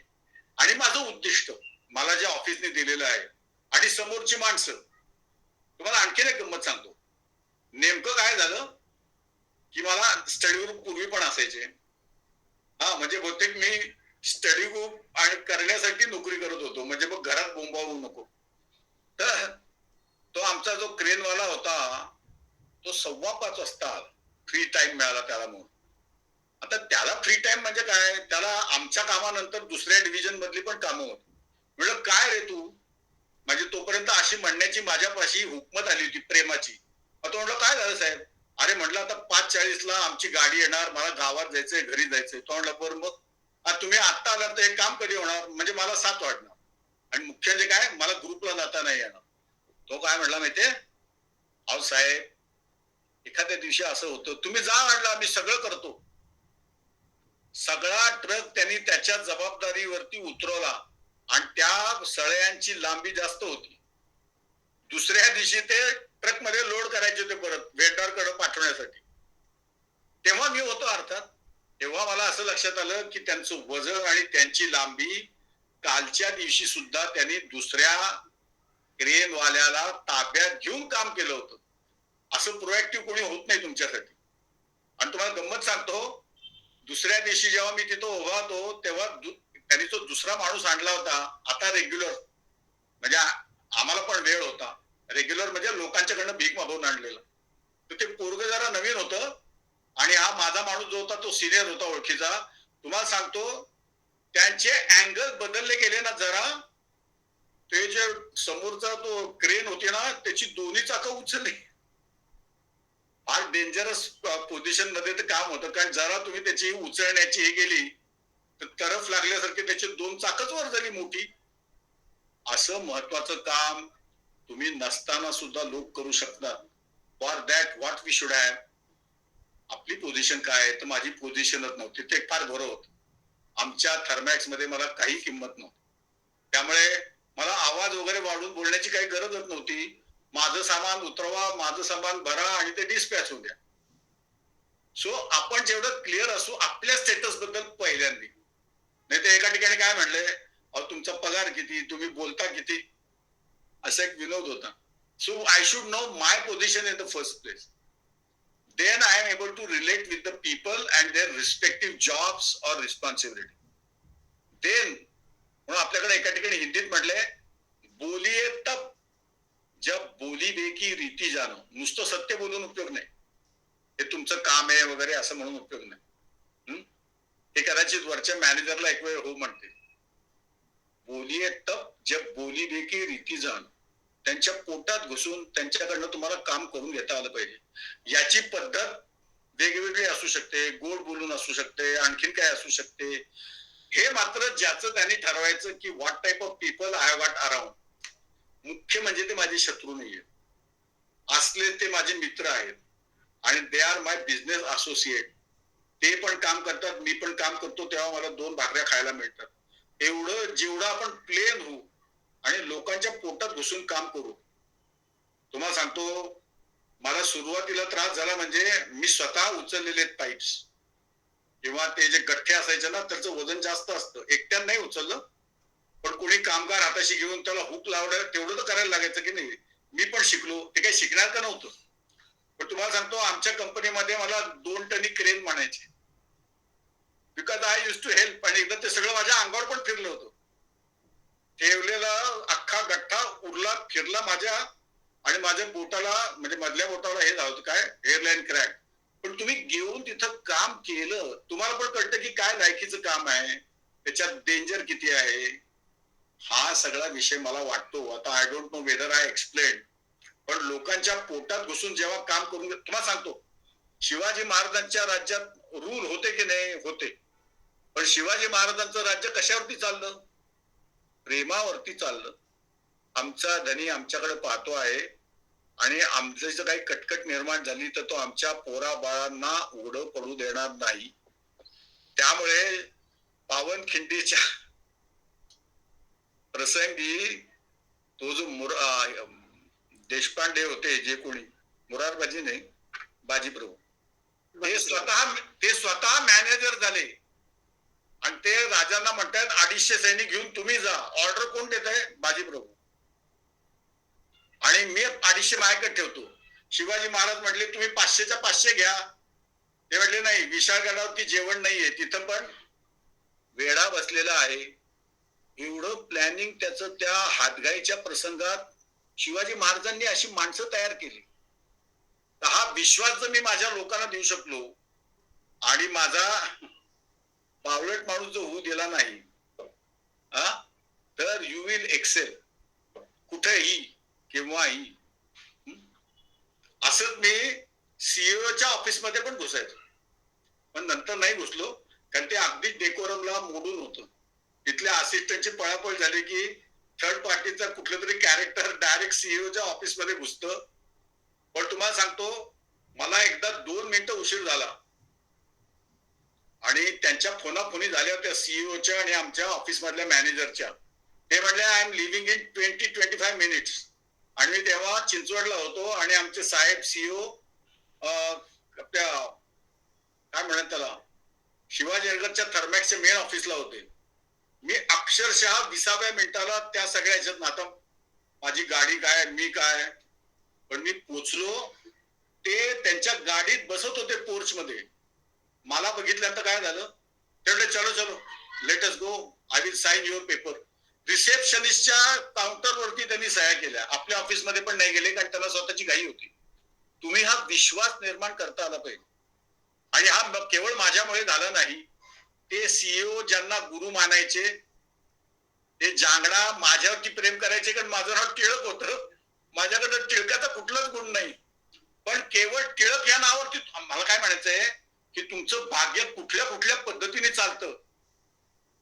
आणि माझं उद्दिष्ट मला जे ऑफिसने दिलेलं आहे, आणि समोरची माणसं. तुम्हाला आणखीन एक गंमत सांगतो. नेमकं काय झालं की मला स्टडी ग्रुप पूर्वी पण असायचे. हा, म्हणजे बहुतेक मी स्टडी ग्रुप आणि करण्यासाठी नोकरी करत होतो, म्हणजे मग घरात बोंबावू नको. तर तो आमचा जो क्रेनवाला होता, तो 5:15 वाजता फ्री टाइम मिळाला त्याला. म्हणून आता त्याला फ्री टाइम म्हणजे काय, त्याला आमच्या कामानंतर दुसऱ्या डिव्हिजन मधली पण कामं होती. म्हटलं काय रे तू, म्हणजे तोपर्यंत अशी म्हणण्याची माझ्यापाशी हुकमत आली होती प्रेमाची. तो म्हटलं काय झालं साहेब, अरे म्हटलं आता 5:40 आमची गाडी येणार, मला गावात जायचंय, घरी जायचंय. तो म्हटलं बरं मग तुम्ही आत्ता आला तर हे काम कधी होणार, म्हणजे मला 7 वाजणार, आणि मुख्य म्हणजे काय, मला ग्रुपला जाता नाही येणार. तो काय म्हटला माहितीये, अहो साहेब एखाद्या दिवशी असं होतं, तुम्ही जा म्हटलं, आम्ही सगळं करतो. सगळा ट्रक त्यांनी त्याच्या जबाबदारीवरती उतरवला, आणि त्या सळयांची लांबी जास्त होती. दुसऱ्या दिवशी ते ट्रक मध्ये लोड करायचे होते परत वेंडरकडे पाठवण्यासाठी. तेव्हा मी होतो अर्थात. तेव्हा मला असं लक्षात आलं की त्यांचं वजन आणि त्यांची लांबी, कालच्या दिवशी सुद्धा त्यांनी दुसऱ्या क्रेनवाल्याला ताब्यात घेऊन काम केलं होतं. असं प्रोएक्टिव्ह कोणी होत नाही तुमच्यासाठी. आणि तुम्हाला गंमत सांगतो, दुसऱ्या दिवशी जेव्हा मी तिथं उभा होतो, तेव्हा त्यांनी तो दुसरा माणूस आणला होता, आता रेग्युलर, म्हणजे आम्हाला पण वेळ होता, रेग्युलर म्हणजे लोकांच्याकडनं भीक मागवून आणलेलं. तर ते पोरग जरा नवीन होतं, आणि हा माझा माणूस जो होता तो सिनियर होता ओळखीचा. तुम्हाला सांगतो, त्यांचे अँगल बदलले गेले ना जरा, ते जे समोरचा तो क्रेन होती ना, त्याची दोन्ही चाकं उचलली. फार डेंजरस पोझिशन मध्ये ते काम होतं, कारण जरा तुम्ही त्याची उचलण्याची हे गेली तर तरफ लागल्यासारखे त्याची 2 चाकच वर झाली मोठी. असं महत्वाचं काम तुम्ही नसताना सुद्धा लोक करू शकतात. For that what we should have. आपली पोझिशन काय आहे, तर माझी पोझिशनच नव्हती, ते फार बरं होतं. आमच्या थर्मॅक्स मध्ये मला काही किंमत नव्हती, त्यामुळे मला आवाज वगैरे वाढून बोलण्याची काही गरजच नव्हती. माझं सामान उतरवा, माझं सामान भरा, आणि ते डिस्पॅच होऊ द्या. सो आपण जेवढं क्लिअर असू आपल्या स्टेटस बद्दल पहिल्यांदा. नाही तर एका ठिकाणी काय म्हणलंय, अहो तुमचा पगार किती, तुम्ही बोलता किती, असा एक विनोद होता. So I should know my position in the first place. Then I am able to relate with the people and their respective jobs or responsibility. Then म्हणून आपल्याकडे एका ठिकाणी हिंदीत म्हटलंय, बोलिये तब जब बोली बे की रीती जानो. नुसतं सत्य बोलून उपयोग नाही, हे तुमचं काम आहे वगैरे असं म्हणून उपयोग नाही. हे कदाचित वरच्या मॅनेजरला एक वेळ हो म्हणते. बोलिये तब जब बोली बे की रीती जानो. त्यांच्या पोटात घुसून त्यांच्याकडनं तुम्हाला काम करून घेता आलं पाहिजे. याची पद्धत वेगवेगळी असू शकते, गोड बोलून असू शकते, आणखीन काय असू शकते. हे मात्र ज्याचं त्यांनी ठरवायचं की what type of people I what around. मुख्य म्हणजे ते माझे शत्रू नाहीये, असले ते माझे मित्र आहेत, आणि they are my business associate. ते पण काम करतात, मी पण काम करतो, तेव्हा मला 2 भाकऱ्या खायला मिळतात. जेवढं आपण प्लेन होऊ आणि लोकांच्या पोटात घुसून काम करू. तुम्हाला सांगतो, मला सुरुवातीला त्रास झाला म्हणजे मी स्वतः उचललेले पाईप्स किंवा ते जे गठ्ठे असायचे ना, त्याचं वजन जास्त असतं. एकट्यानं नाही उचललं, पण कोणी कामगार हाताशी घेऊन त्याला हुक लावलं, तेवढं तर करायला लागायचं की नाही. मी पण शिकलो. ते काही शिकणार का नव्हतं. पण तुम्हाला सांगतो, आमच्या कंपनीमध्ये मला 2 टनी क्रेन म्हणायचे, because I use to help. आणि एकदा ते सगळं माझ्या अंगावर पण फिरलं होतं. ठेवलेला अख्खा गठ्ठा उडला, फिरला माझ्या, आणि माझ्या बोटाला, म्हणजे मधल्या बोटाला हे झालं होतं, काय, एअरलाईन क्रॅक. पण तुम्ही घेऊन तिथं काम केलं, तुम्हाला पण कळतं की काय लायकीचं काम आहे, त्याच्यात डेंजर किती आहे. हा सगळा विषय मला वाटतो. आता I don't know whether I explain, पण लोकांच्या पोटात घुसून जेव्हा काम करून, तुम्हाला सांगतो, शिवाजी महाराजांच्या राज्यात रूल होते की नाही, होते. पण शिवाजी महाराजांचं राज्य कशावरती चाललं? प्रेमावरती चाललं. आमचा धनी आमच्याकडे पाहतो आहे, आणि आमचं जर काही कटकट निर्माण झाली तर तो आमच्या पोरा बाळांना उघडं पडू देणार नाही. त्यामुळे पावनखिंडीच्या प्रसंगी तो जो देशपांडे होते, जे कोणी, मुरारबाजी नाही, बाजीप्रभू, ते स्वतः मॅनेजर झाले. आणि ते राजांना म्हणतात 250 सैनिक घेऊन तुम्ही जा. ऑर्डर कोण देत आहे? बाजीप्रभू. आणि मी 250 माझ्याकडे ठेवतो. शिवाजी महाराज म्हटले तुम्ही 500च्या 500 घ्या. ते म्हटले नाही, विशाळगडावरती जेवण नाहीये, तिथं पण वेढा बसलेला आहे. एवढं प्लॅनिंग त्याचं त्या हातगाईच्या प्रसंगात शिवाजी महाराजांनी अशी माणसं तयार केली. तर हा विश्वास जर मी माझ्या लोकांना देऊ शकलो, आणि माझा बावळट माणूस जो होऊ दिला नाही, तर यू विल एक्सेल कुठेही केव्हाही. असंच मी सीईओच्या ऑफिसमध्ये पण घुसायचो, पण नंतर नाही घुसलो, कारण ते अगदी डेकोरमला मोडून होतं. तिथल्या असिस्टंटची पळापळ झाली की थर्ड पार्टीचा कुठलं तरी कॅरेक्टर डायरेक्ट सीईओच्या ऑफिसमध्ये घुसतं. पण तुम्हाला सांगतो, मला एकदा 2 मिनिटं उशीर झाला, आणि त्यांच्या फोनाफोनी झाल्या होत्या सीईओच्या आणि आमच्या ऑफिस मधल्या मॅनेजरच्या. ते म्हणले I am living in 20-25 minutes. आणि मी तेव्हा चिंचवडला होतो, आणि आमचे साहेब सीईओ काय म्हणत त्याला, शिवाजीनगरच्या थर्मॅक्सच्या मेन ऑफिसला होते. मी अक्षरशः 20व्या मिनिटाला त्या सगळ्या ह्याच्यात, आता माझी गाडी काय, मी काय, पण मी पोचलो. ते त्यांच्या गाडीत बसत होते पोर्च मध्ये. मला बघितल्यानंतर काय झालं, ते म्हणले चलो चलो let us go, I will sign your paper. रिसेप्शनिस्टच्या काउंटरवरती त्यांनी सह्या केल्या. आपल्या ऑफिसमध्ये पण नाही गेले, कारण त्यांना स्वतःची घाई होती. तुम्ही हा विश्वास निर्माण करता आला पाहिजे. आणि हा केवळ माझ्यामुळे झाला नाही. ते सीईओ ज्यांना गुरु मानायचे, ते जांगडा माझ्यावरती प्रेम करायचे, कारण माझं नाव टिळक होतं. माझ्याकडे टिळकाचा कुठलाच गुण नाही, पण केवळ टिळक या नावावरती मला काय म्हणायचंय की तुमचं भाग्य कुठल्या कुठल्या पद्धतीने चालतं.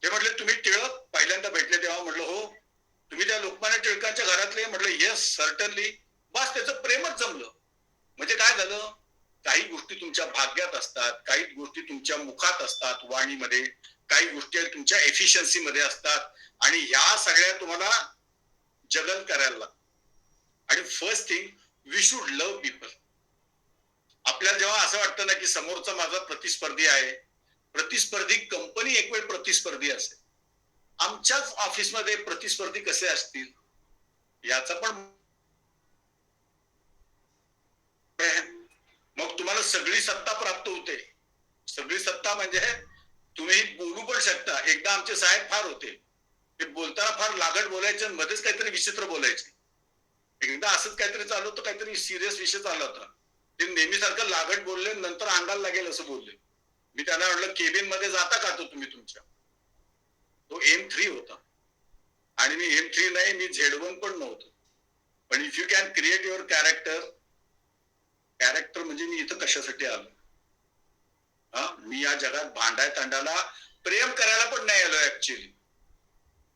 ते म्हटले तुम्ही टिळक पहिल्यांदा भेटले तेव्हा म्हटलं हो. तुम्ही त्या लोकमान्य टिळकांच्या घरातले? म्हटलं येस सर्टनली. बस त्याचं प्रेमच जमलं. म्हणजे काय झालं, काही गोष्टी तुमच्या भाग्यात असतात, काही गोष्टी तुमच्या मुखात असतात, वाणीमध्ये, काही गोष्टी तुमच्या एफिशियन्सी मध्ये असतात, आणि ह्या सगळ्या तुम्हाला जगल करायला लागतात. आणि first thing, we should love people. आपल्याला जेव्हा असं वाटतं ना की समोरचा माझा प्रतिस्पर्धी आहे, प्रतिस्पर्धी कंपनी एक वेळ प्रतिस्पर्धी असेल, आमच्याच ऑफिसमध्ये प्रतिस्पर्धी कसे असतील याचा पण, मग तुम्हाला सगळी सत्ता प्राप्त होते. सगळी सत्ता म्हणजे तुम्ही बोलू पण शकता. एकदा आमचे साहेब फार होते, ते बोलताना फार लागट बोलायचे, मध्येच काहीतरी विचित्र बोलायचे. एकदा असंच काहीतरी चालू होतं, काहीतरी सिरियस विषय चालला होता, ते नेहमीसारखं लागट बोलले, नंतर अंगाला लागेल असं बोलले. मी त्यांना म्हटलं केबिन मध्ये जाता का तो तुम्ही तुमच्या? तो M3 होता, आणि मी M3 नाही, मी Z1 पण नव्हतो. पण if you can create your character म्हणजे मी इथं कशासाठी आलो? मी या जगात भांडाय तांडाला, प्रेम करायला पण नाही आलो actually.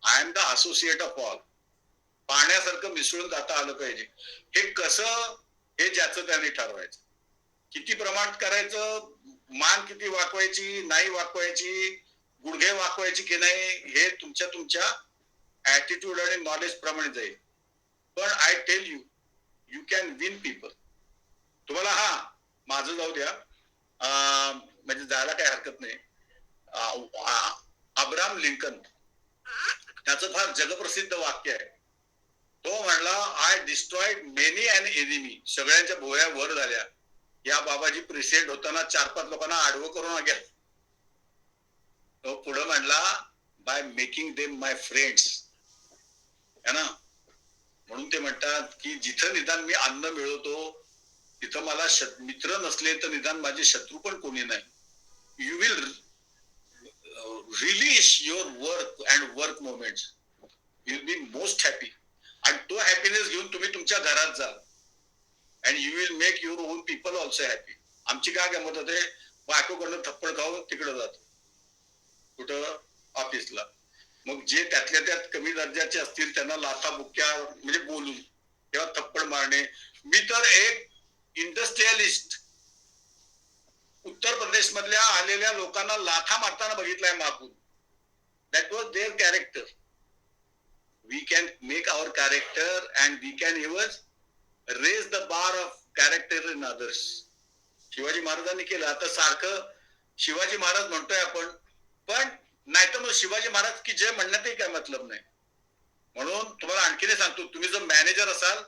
I am the associate of all. पाण्यासारखं मिसळून जाता आलं पाहिजे. हे कसं, हे ज्याचं त्याने ठरवायचं. किती प्रमाणात करायचं, मान किती वाकवायची, नाही वाकवायची, गुडघे वाकवायची की नाही हे तुमच्या ऍटिट्यूड आणि नॉलेज प्रमाणे जाईल. पण I tell you, you can win people. तुम्हाला माझं जाऊ द्या, म्हणजे जायला काही हरकत नाही. अब्राहम लिंकन, त्याचं फार जगप्रसिद्ध वाक्य आहे. तो म्हणला, I destroyed many and enemy. सगळ्यांच्या भोवऱ्या वर झाल्या. या बाबाजी प्रेसिडेंट होताना 4-5 लोकांना आडवं करून गेला. तो पुढे म्हणला, by making them my friends, है ना. म्हणून ते म्हणतात की जिथं निदान मी अन्न मिळवतो तिथं मला मित्र नसले तर निदान माझे शत्रू पण कोणी नाही. You will release your work and work moments, you will be most happy. आणि तो हॅपीनेस घेऊन तुम्ही तुमच्या घरात जा and you will make your on people also happy. आमची काय गमत होते, बायकोकडनं थप्पड खाऊन तिकडे जातो कुठं ऑफिसला. मग जे त्यातल्या त्यात कमी दर्जाचे असतील त्यांना लाथा बुक्क्या म्हणजे बोलून तेव्हा थप्पड मारणे. मी तर एक इंडस्ट्रियलिस्ट उत्तर प्रदेश मधल्या आलेल्या लोकांना लाथा मारताना बघितलाय मागून. That was their character. We can make our character and we can even raise the bar of character in others. Shivaji महाराजांनी केलं. आता सारखं शिवाजी महाराज म्हणतोय आपण, पण नाही तर मग शिवाजी महाराज की जय म्हणण्यातही काय मतलब नाही. म्हणून तुम्हाला आणखीन सांगतो, तुम्ही जर मॅनेजर असाल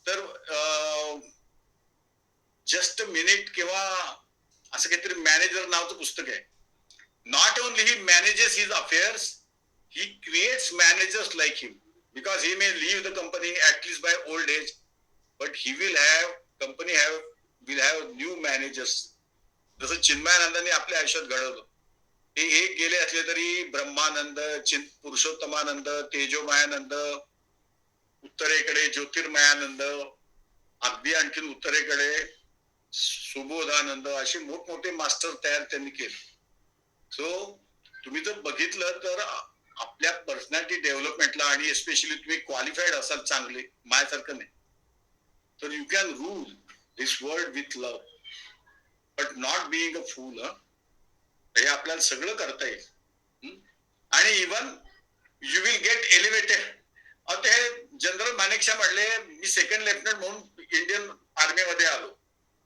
तर जस्ट मिनिट किंवा असं काहीतरी मॅनेजर नावाचं पुस्तक आहे. Not only he manages his affairs, he creates managers like him, because he may leave the company at least by old age, but he will have company will have new managers. जसं चिन्मयानंदांनी आपल्या आयुष्यात घडवलं. ते एक गेले असले तरी ब्रह्मानंद, पुरुषोत्तमानंद, तेजोमयानंद, उत्तरेकडे ज्योतिर्मयानंद, अगदी आणखीन उत्तरेकडे सुबोधानंद, असे मोठमोठे मास्टर तयार त्यांनी केले. सो तुम्ही जर बघितलं तर आपल्या पर्सनॅलिटी डेव्हलपमेंटला आणि एस्पेशली तुम्ही क्वालिफाईड असाल चांगले, माझ्यासारखं नाही, तर you can rule this world with love but not being a fool. हे आपल्याला सगळं करता येईल. आणि even you will get elevated. आता हे जनरल मानेकशा म्हणले, मी सेकंड लेफ्टनंट म्हणून इंडियन आर्मीमध्ये आलो.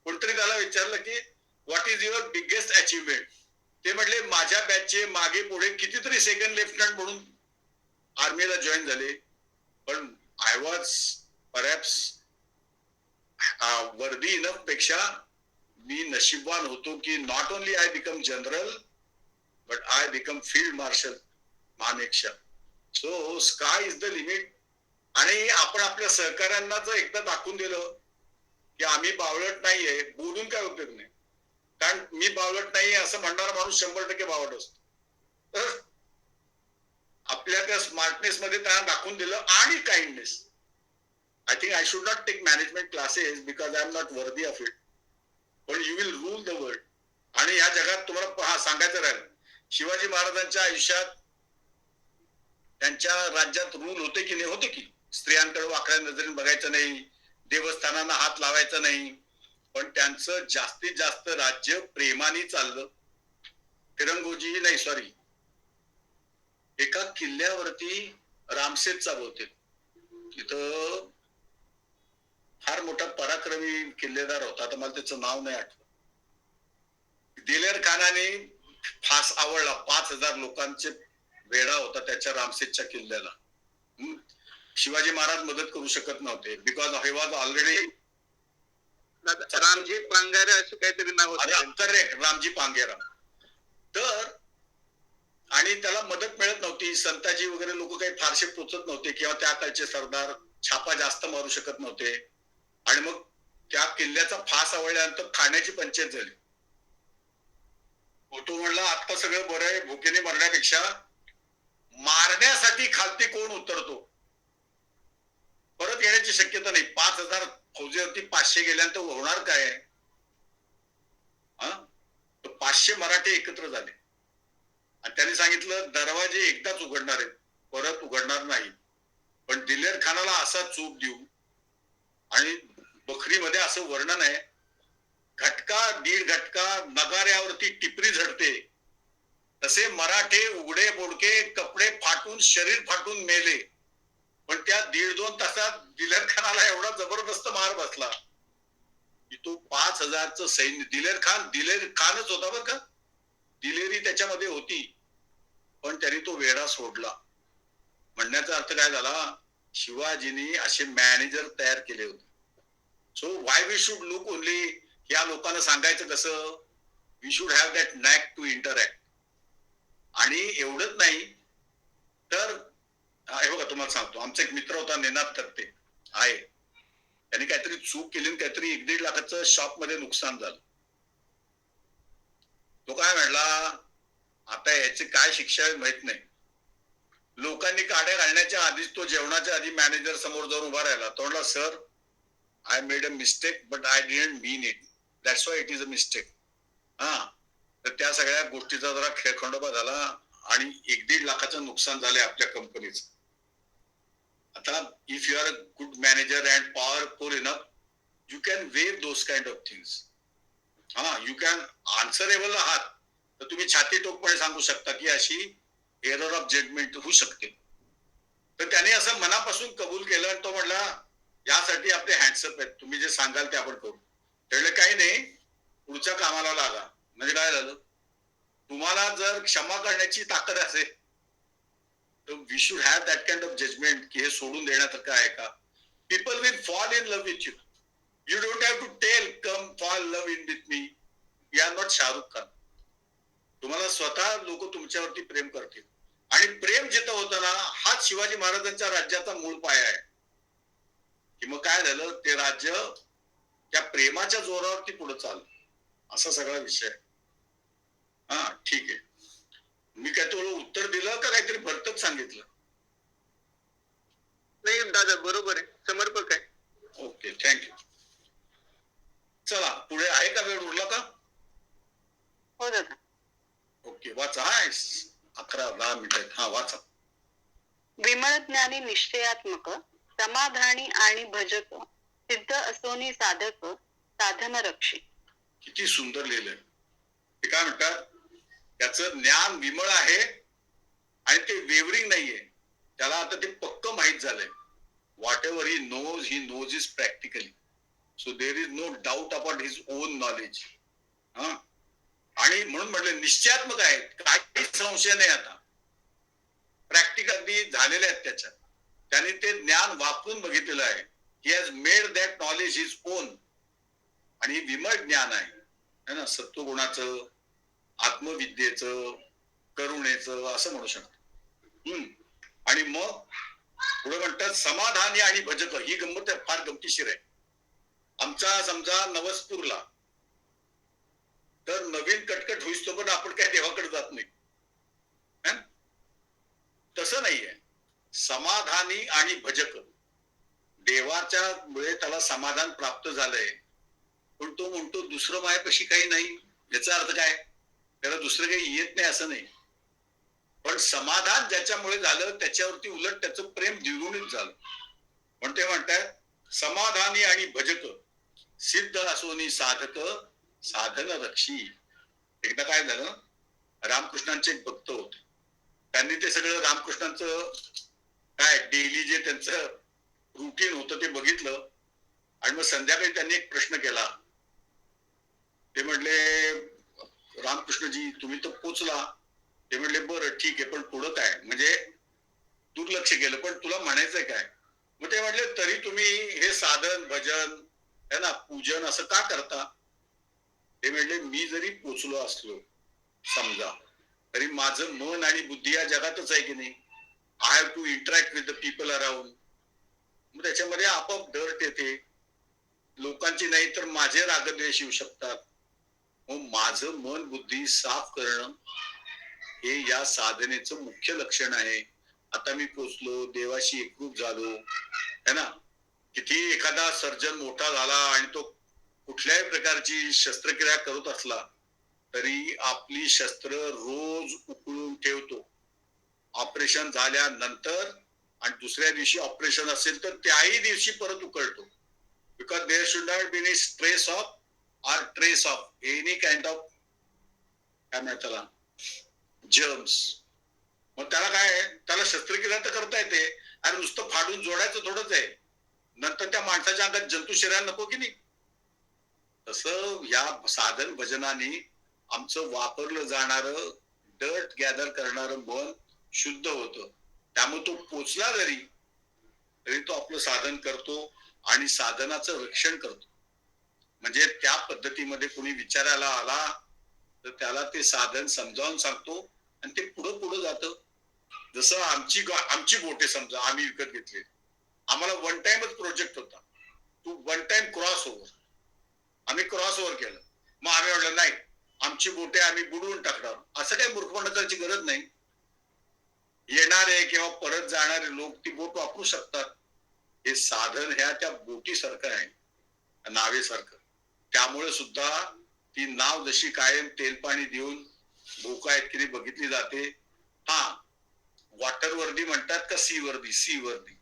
कोणतरी त्याला विचारलं की what is your biggest achievement. ते म्हणले, माझ्या बॅचचे मागे पुढे कितीतरी सेकंड लेफ्टनंट म्हणून आर्मीला जॉईन झाले, पण I was perhaps worthy enough पेक्षा मी नशीबवान होतो की not only I become general but I become field marshal Manekshaw. So sky is the limit. आणि आपण आपल्या सहकाऱ्यांना जर एकदा दाखवून दिलं की आम्ही बावळट नाहीये, बोलून काय उपयोग नाही. कारण मी बावळट नाहीये असं म्हणणारा माणूस 100% बावळट असतो. तर आपल्या त्या स्मार्टनेस मध्ये त्यांना दाखवून दिलं आणि kindness. I think I should not take management classes because I am not worthy of it, पण you will rule the world. आणि या जगात तुम्हाला सांगायचं राहिलं, शिवाजी महाराजांच्या आयुष्यात त्यांच्या राज्यात रूल होते की नाही? होते की. स्त्रियांकडे वाकड्या नजरेने बघायचं नाही, देवस्थानांना हात लावायचा नाही, पण त्यांचं जास्तीत जास्त राज्य प्रेमाने चाललं. फिरंगोजी नाही, सॉरी, एका किल्ल्यावरती रामसेजचा बहुतेक तिथं फार मोठा पराक्रमी किल्लेदार होता, आता मला त्याचं नाव नाही आठवत. दिलेर खानाने फास आवडला, 5,000 लोकांचे वेढा होता त्याच्या रामसेजच्या किल्ल्याला. शिवाजी महाराज मदत करू शकत नव्हते because he was already Ramji Pangare असं काहीतरी नाव होतं. करेक्ट, रामजी पांगेरा. तर आणि त्याला मदत मिळत नव्हती. संताजी वगैरे लोक काही फारसे पोचत नव्हते किंवा त्या काळचे सरदार छापा जास्त मारू शकत नव्हते. आणि मग त्या किल्ल्याचा फास आवडल्यानंतर खाण्याची पंचायत झाली. तो म्हणला, आता सगळं बरं आहे, भुकेने मरण्यापेक्षा मारण्यासाठी खालती कोण उतरतो? परत येण्याची शक्यता नाही. 5,000 फौजेवरती 500 गेल्यानंतर होणार काय? 500 मराठे एकत्र झाले आणि त्यांनी सांगितलं, दरवाजे एकदाच उघडणार आहेत, परत उघडणार नाही. पण दिलेर खानाला असा चूप देऊ. आणि बखरीमध्ये असं वर्णन आहे, घटका दीड घटका नगाऱ्यावरती टिपरी झडते तसे मराठे उघडे बोडके कपडे फाटून शरीर फाटून मेले, पण त्या 1.5-2 तासात दिलेर खानाला एवढा जबरदस्त मार बसला की तो 5,000चं सैन्य, दिलेर खानच होता बरं का, दिलेरी त्याच्यामध्ये होती, पण त्यांनी तो वेढा सोडला. म्हणण्याचा अर्थ काय झाला, शिवाजींनी असे मॅनेजर तयार केले होते. So why we should look only, या लोकांना सांगायचं कसं, we should have that knack to interact. आणि एवढंच नाही तर हे बघा, तुम्हाला सांगतो, आमचा एक मित्र होता निनाद तक्ते आहे, त्यांनी काहीतरी चूक केली, काहीतरी 1-1.5 लाखाचं शॉप मध्ये नुकसान झालं. तो काय म्हणला, आता याची काय शिक्षा आहे माहित नाही. लोकांनी काड्या घालण्याच्या आधीच तो जेवणाच्या आधी मॅनेजर समोर जाऊन उभा राहिला. तो म्हणला, sir I made a mistake but I didn't mean it, that's why it is a mistake. हा, तर त्या सगळ्या गोष्टीचा जरा खेळखंडोबा झाला आणि 1-1.5 लाखाचं नुकसान झालंय आपल्या कंपनीचं. आता if you are a good manager and powerful enough, you can wave those kind of things. हा, यू कॅन आन्सरेबल आहात तर तुम्ही छाती टोकपणे सांगू शकता की अशी एरर ऑफ जजमेंट होऊ शकते. तर त्याने असं मनापासून कबूल केलं आणि तो म्हणला, यासाठी आपले हँडसअप आहेत, तुम्ही जे सांगाल ते आपण करू. त्यावेळेला काही नाही, पुढच्या कामाला लागा. म्हणजे काय झालं, तुम्हाला जर क्षमा करण्याची ताकद असेल तर we should have that kind of judgement की हे सोडून देण्यासारखं आहे का. People will fall in love with you. You don't have to tell come fall love in with me, you are not Shahrukh Khan. तुम्हाला स्वतः लोक तुमच्यावरती प्रेम करतील. आणि प्रेम जिथं होतं ना, हाच शिवाजी महाराजांच्या राज्याचा मूळ पाया आहे. की मग काय झालं, ते राज्य त्या प्रेमाच्या जोरावरती पुढे चाललं, असा सगळा विषय. हा, ठीक आहे. मी काय तुला उत्तर दिलं का काहीतरी भरतच सांगितलं? नाही दादा, बरोबर आहे, समर्पक आहे. Okay, thank you. चला पुढे, आहे का, वेळ उरला का? हो दादा. ओके, वाचा. हा, 11-10 मिनिटं. हा, वाचा. विमळ ज्ञानी निश्चयात्मक, समाधानी आणि भजक, सिद्ध असोनी साधक, साधन रक्षी. किती सुंदर लिहिलंय. ते काय म्हणतात, त्याचं ज्ञान विमळ आहे आणि ते वेवरिंग नाहीये, त्याला आता ते पक्क माहित झालंय. Whatever he knows is practically. So there is no doubt about his own knowledge. हा, आणि म्हणून म्हटलं निश्चयात्मक आहे, काही संशय नाही. आता प्रॅक्टिकली झालेले आहेत त्याच्यात, त्याने ते ज्ञान वापरून बघितलेलं आहे. He has made that knowledge his on. आणि विमळ ज्ञान आहे ना, सत्वगुणाचं, आत्मविद्येचं, करुणेचं, असं म्हणू शकतो. आणि मग पुढे म्हणतात समाधानी आणि भजक. ही गंमत फार गमतीशीर आहे. आमचा समजा नवसपूरला तर नवीन कटकट होईस्तो पण आपण काय देवाकडे जात नाही, तसं नाहीये. समाधानी आणि भजक, देवाच्या मुळे त्याला समाधान प्राप्त झालंय, पण तो म्हणतो दुसरं मायापाशी काही नाही. याचा अर्थ काय, त्याला दुसरं काही येत नाही असं नाही, पण समाधान ज्याच्यामुळे झालं त्याच्यावरती उलट त्याचं प्रेम द्विगुणित झालं. पण ते म्हणतात समाधानी आणि भजक, सिद्ध असोनी साधक, साधन रक्षी. एकदा काय झालं, रामकृष्णांचे एक भक्त होते. त्यांनी ते सगळं रामकृष्णांचं काय डेली जे त्यांचं रुटीन होतं ते बघितलं आणि मग संध्याकाळी त्यांनी एक प्रश्न केला. ते म्हणले, रामकृष्णजी तुम्ही तर पोचला. ते म्हणले, बरं ठीक आहे, पण पुढं काय, म्हणजे दुर्लक्ष केलं, पण तुला म्हणायचंय काय? मग ते म्हणले, तरी तुम्ही हे साधन भजन है ना, पूजन असं का करता? ते म्हणले, मी जरी पोचलो असलो समजा, तरी माझं मन आणि बुद्धी या जगातच आहे की नाही. I have to interact with the people around. मग त्याच्यामध्ये आपोआप डर्ट येते, लोकांची नाही तर माझे रागद्वेष येऊ शकतात. मग माझं मन बुद्धी साफ करणं हे या साधनेचं मुख्य लक्षण आहे. आता मी पोचलो, देवाशी एकरूप झालो है ना. किती एखादा सर्जन मोठा झाला आणि तो कुठल्याही प्रकारची शस्त्रक्रिया करत असला तरी आपली शस्त्र रोज उकळून ठेवतो. ऑपरेशन झाल्यानंतर आणि दुसऱ्या दिवशी ऑपरेशन असेल तर त्याही दिवशी परत उकळतो. Because there should not be any stress of or trace of any kind of काय म्हणतात त्याला जर्म्स. मग त्याला काय आहे, त्याला शस्त्रक्रिया तर करता येते. अरे नुसतं फाडून जोडायचं थोडंच आहे. नंतर त्या माणसाच्या अंगात जंतू शिरायला नको की नाही. तसं या साधन भजनाने आमचं वापरलं जाणारं डर्ट गॅदर करणारं मन शुद्ध होतं. त्यामुळे तो पोचला तरी तो आपलं साधन करतो आणि साधनाचं रक्षण करतो. म्हणजे त्या पद्धतीमध्ये कोणी विचारायला आला तर त्याला ते साधन समजावून सांगतो आणि ते पुढं पुढं जातं. जसं आमची बोटे समजा आम्ही विकत घेतली, आम्हाला वन टाइमच प्रोजेक्ट होता, to one time cross over. आम्ही क्रॉस ओव्हर केलं. मग आम्ही म्हटलं नाही, आमची बोटे आम्ही बुडवून टाकणार. असं काही मूर्खपणा करायची गरज नाही. येणारे किंवा परत जाणारे लोक ती बोट वापरू शकतात. हे साधन ह्या त्या बोटीसारखं आहे, नावेसारखं. त्यामुळे सुद्धा ती नाव जशी कायम तेल पाणी देऊन बोकायतकिरी बघितली जाते. हा, वॉटर वर्दी म्हणतात का सी वर्दी? सी वर्दी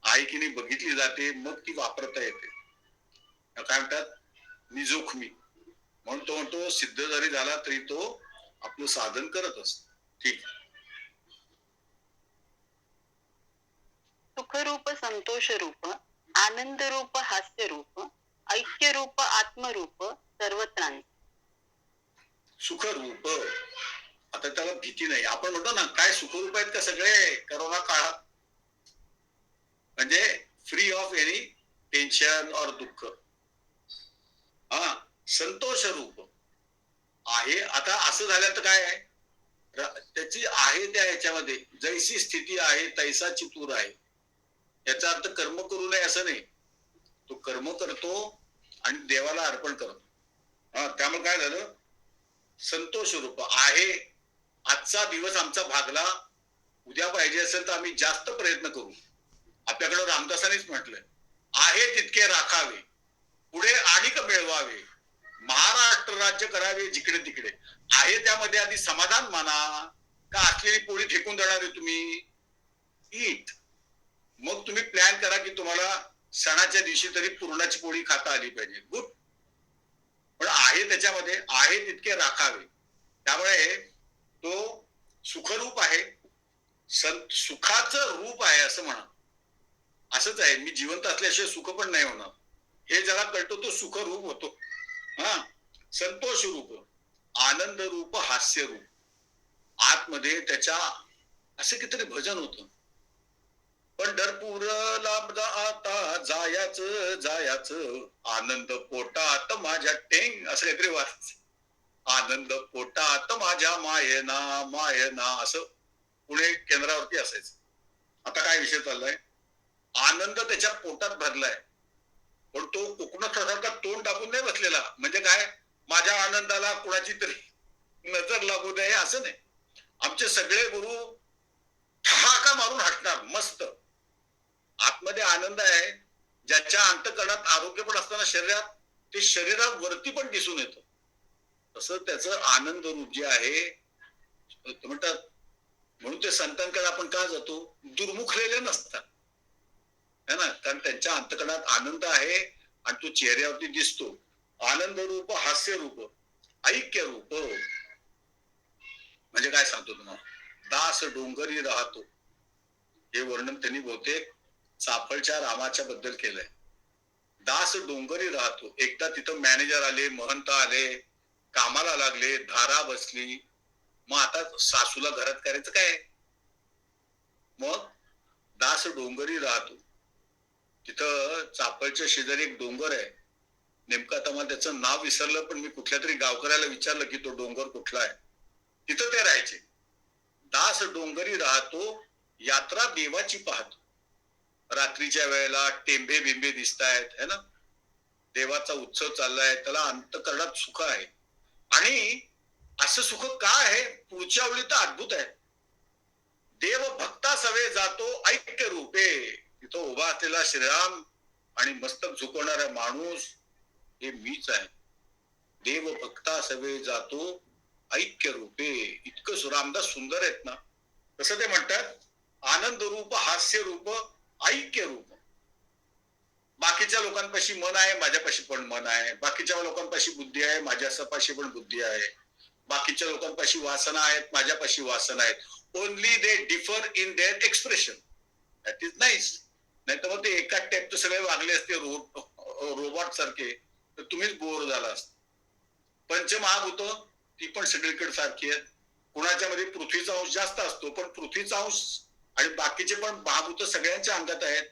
आहे की नाही बघितली जाते, मग ती वापरता येते. काय म्हणतात, निजोखमी. म्हणून तो म्हणतो सिद्ध जरी झाला तरी तो आपलं साधन करत असतो. ठीक. सुखरूप संतोष रूप, आनंद रूप हास्य रूप, ऐक्य रूप आत्मरूप सर्वत्रांचे. सुखरूप, आता त्याला भीती नाही. आपण म्हणतो ना काय सुखरूप आहेत का सगळे करोना काळात, म्हणजे फ्री ऑफ एनी टेन्शन और दुःख. हा, संतोष रूप आहे. आता असं झालं तर काय आहे, त्याची आहे त्या ह्याच्यामध्ये जैसी स्थिती आहे तैसा चितूर आहे. याचा अर्थ कर्म करू नये असं नाही. तो कर्म करतो आणि देवाला अर्पण करतो. हा, त्यामुळे काय झालं, संतोष रूप आहे. आजचा दिवस आमचा भागला, उद्या पाहिजे असेल तर आम्ही जास्त प्रयत्न करू. आपल्याकडे रामदासांनीच म्हटलंय, आहे तितके राखावे, पुढे आणिक मिळवावे, महाराष्ट्र राज्य करावे जिकडे तिकडे. आहे त्यामध्ये आधी समाधान माना. का असलेली पोळी फेकून देणार तुम्ही? ईट. मग तुम्ही प्लॅन करा की तुम्हाला सणाच्या दिवशी तरी पुरणाची पोळी खाता आली पाहिजे. गुड. पण आहे त्याच्यामध्ये आहे तितके राखावे. त्यामुळे तो सुखरूप आहे, सुखाचं रूप आहे असं म्हणा. असंच आहे, मी जिवंत असल्याशिवाय सुख पण नाही होणार. हे ज्याला कळतो तो सुखरूप होतो. हा, संतोष रूप, आनंद रूप, हास्य रूप. आतमध्ये त्याच्या असं कितीतरी भजन होतं. पंढरपूरला आता जायाचं आनंद पोटात माझ्या टेंग, असं काहीतरी वाच. आनंद पोटात माझ्या मायना असं पुणे केंद्रावरती असायचं. आता काय विषय चाललाय, आनंद त्याच्या पोटात भरलाय, पण तो कोकणासारखा तोंड दाबून नाही बसलेला. म्हणजे काय, माझ्या आनंदाला कुणाची तरी नजर लागू नये असं नाही. आमचे सगळे गुरु ठहाका मारून हटणार. मस्त आतमध्ये आनंद आहे, ज्याच्या अंतकरणात आरोग्य पण असताना शरीरात ते शरीरावरती पण दिसून येतं. तसं त्याचं आनंद रूप जे आहे म्हणतात. म्हणून ते संतांकडे आपण का जातो, दुर्मुखलेले नसतात है ना, कारण त्यांच्या अंतकरणात आनंद आहे आणि तो चेहऱ्यावरती दिसतो. आनंद रूप, हास्य रूप, ऐक्य रूप. म्हणजे काय सांगतो तुम्हाला, दास डोंगरी राहतो, हे वर्णन त्यांनी बहुतेक चाफळच्या रामाच्या बद्दल केलंय. दास डोंगरी राहतो. एकदा तिथं मॅनेजर आले, महंत आले, कामाला लागले, धारा बसली. मग आता सासूला घरात करायचं काय, मग दास डोंगरी राहतो. तिथं चाफळच्या शेजारी एक डोंगर आहे. नेमकं आता मला त्याचं नाव विसरलं, पण मी कुठल्या तरी गावकऱ्याला विचारलं की तो डोंगर कुठला आहे. तिथं ते राहायचे. दास डोंगरी राहतो, यात्रा देवाची पाहतो. रात्रीच्या वेळेला टेंबे बिंबे दिसतायत है ना, देवाचा उत्सव चाललाय, त्याला अंतकरणात सुख आहे. आणि असं सुख का आहे, पुढच्या वेळी तर अद्भुत आहे. देव भक्ता सवे जातो ऐक्य रूपे. तिथं उभा असलेला श्रीराम आणि मस्तक झुकवणारा माणूस हे मीच आहे. देव भक्ता सवे जातो ऐक्य रूपे. इतकं रामदास सुंदर आहेत ना. तसं ते म्हणतात, आनंद रूप, हास्य रूप, ऐक्य रूप. बाकीच्या लोकांपाशी मन आहे, माझ्यापाशी पण मन आहे. बाकीच्या लोकांपाशी बुद्धी आहे, माझ्यापाशी पण बुद्धी आहे. बाकीच्या लोकांपाशी वासना आहेत, माझ्यापाशी वासना आहेत. Only they differ in their expression. That is nice. नाही तर मग ते एकाच टाईपचे सगळे वागले असते रोबोट सारखे, तर तुम्हीच बोर झाला असता. पंचमहाभूत ती पण सगळीकडे सारखी आहेत. कुणाच्या मध्ये पृथ्वीचा अंश जास्त असतो, पण पृथ्वीचा अंश आणि बाकीचे पण महाभूत सगळ्यांच्या अंगात आहेत.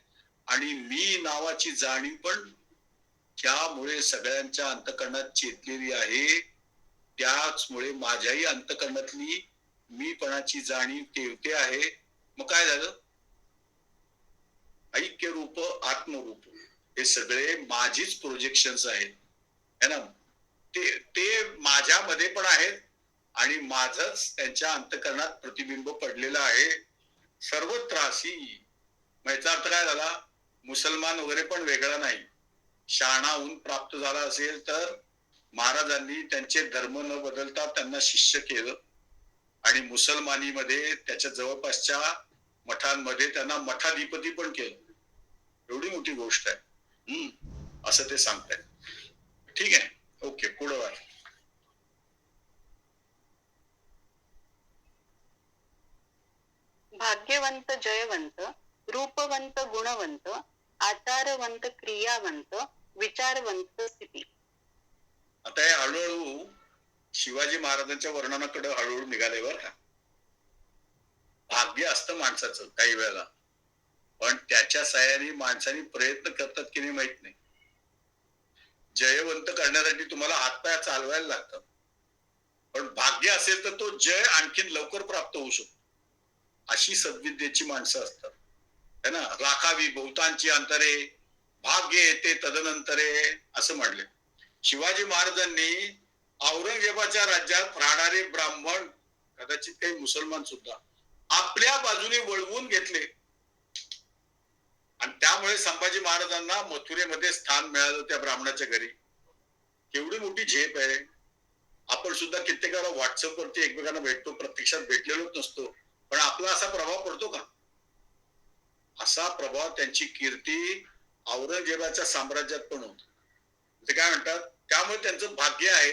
आणि मी नावाची जाणीव पण ज्यामुळे सगळ्यांच्या अंतःकरणात चेतलेली आहे, त्याचमुळे माझ्याही अंतःकरणातली मीपणाची जाणीव तेवते आहे. मग काय झालं? ऐक्य रूप आत्मरूप हे सगळे माझीच प्रोजेक्शन्स आहेत, है ना. ते माझ्यामध्ये पण आहेत आणि माझंच त्यांच्या अंतःकरणात प्रतिबिंब पडलेलं आहे सर्वत्र. अशी याचा अर्थ काय झाला? मुसलमान वगैरे पण वेगळा नाही. शहाणा होऊन प्राप्त झाला असेल तर महाराजांनी त्यांचे धर्म न बदलता त्यांना शिष्य केलं आणि मुसलमानीमध्ये त्याच्या जवळपासच्या मठांमध्ये त्यांना मठाधिपती पण केलं. एवढी मोठी गोष्ट आहे. असं ते सांगतायत. ठीक आहे, ओके, पुढे वा. भाग्यवंत जयवंत, रूपवंत गुणवंत, आचारवंत क्रियावंत, विचारवंत स्थिती. आता हे हळूहळू शिवाजी महाराजांच्या वर्णनाकडे हळूहळू निघाले बरं का. भाग्य असतं माणसाचं काही वेळेला, पण त्याच्या सहाय्याने माणसाने प्रयत्न करतात की नाही माहित नाही. जयवंत करण्यासाठी तुम्हाला हातपाय चालवायला लागतात, पण भाग्य असेल तर तो जय आणखीन लवकर प्राप्त होऊ शकतो. अशी सद्विद्येची माणसं असतात, है ना. राखावी बहुतांची अंतरे, भाग्य येते तदनंतरे असं म्हणले. शिवाजी महाराजांनी औरंगजेबाच्या राज्यात राहणारे ब्राह्मण, कदाचित काही मुसलमान सुद्धा, आपल्या बाजूने वळवून घेतले आणि त्यामुळे संभाजी महाराजांना मथुरेमध्ये स्थान मिळालं त्या ब्राह्मणाच्या घरी. केवढी मोठी झेप आहे. आपण सुद्धा कित्येकाला व्हॉट्सअपवरती एकमेकांना भेटतो, प्रत्यक्षात भेटलेलोच नसतो, पण आपला असा प्रभाव पडतो का? असा प्रभाव त्यांची कीर्ती औरंगजेबाच्या साम्राज्यात पण होती. ते काय म्हणतात, त्यामुळे त्यांचं भाग्य आहे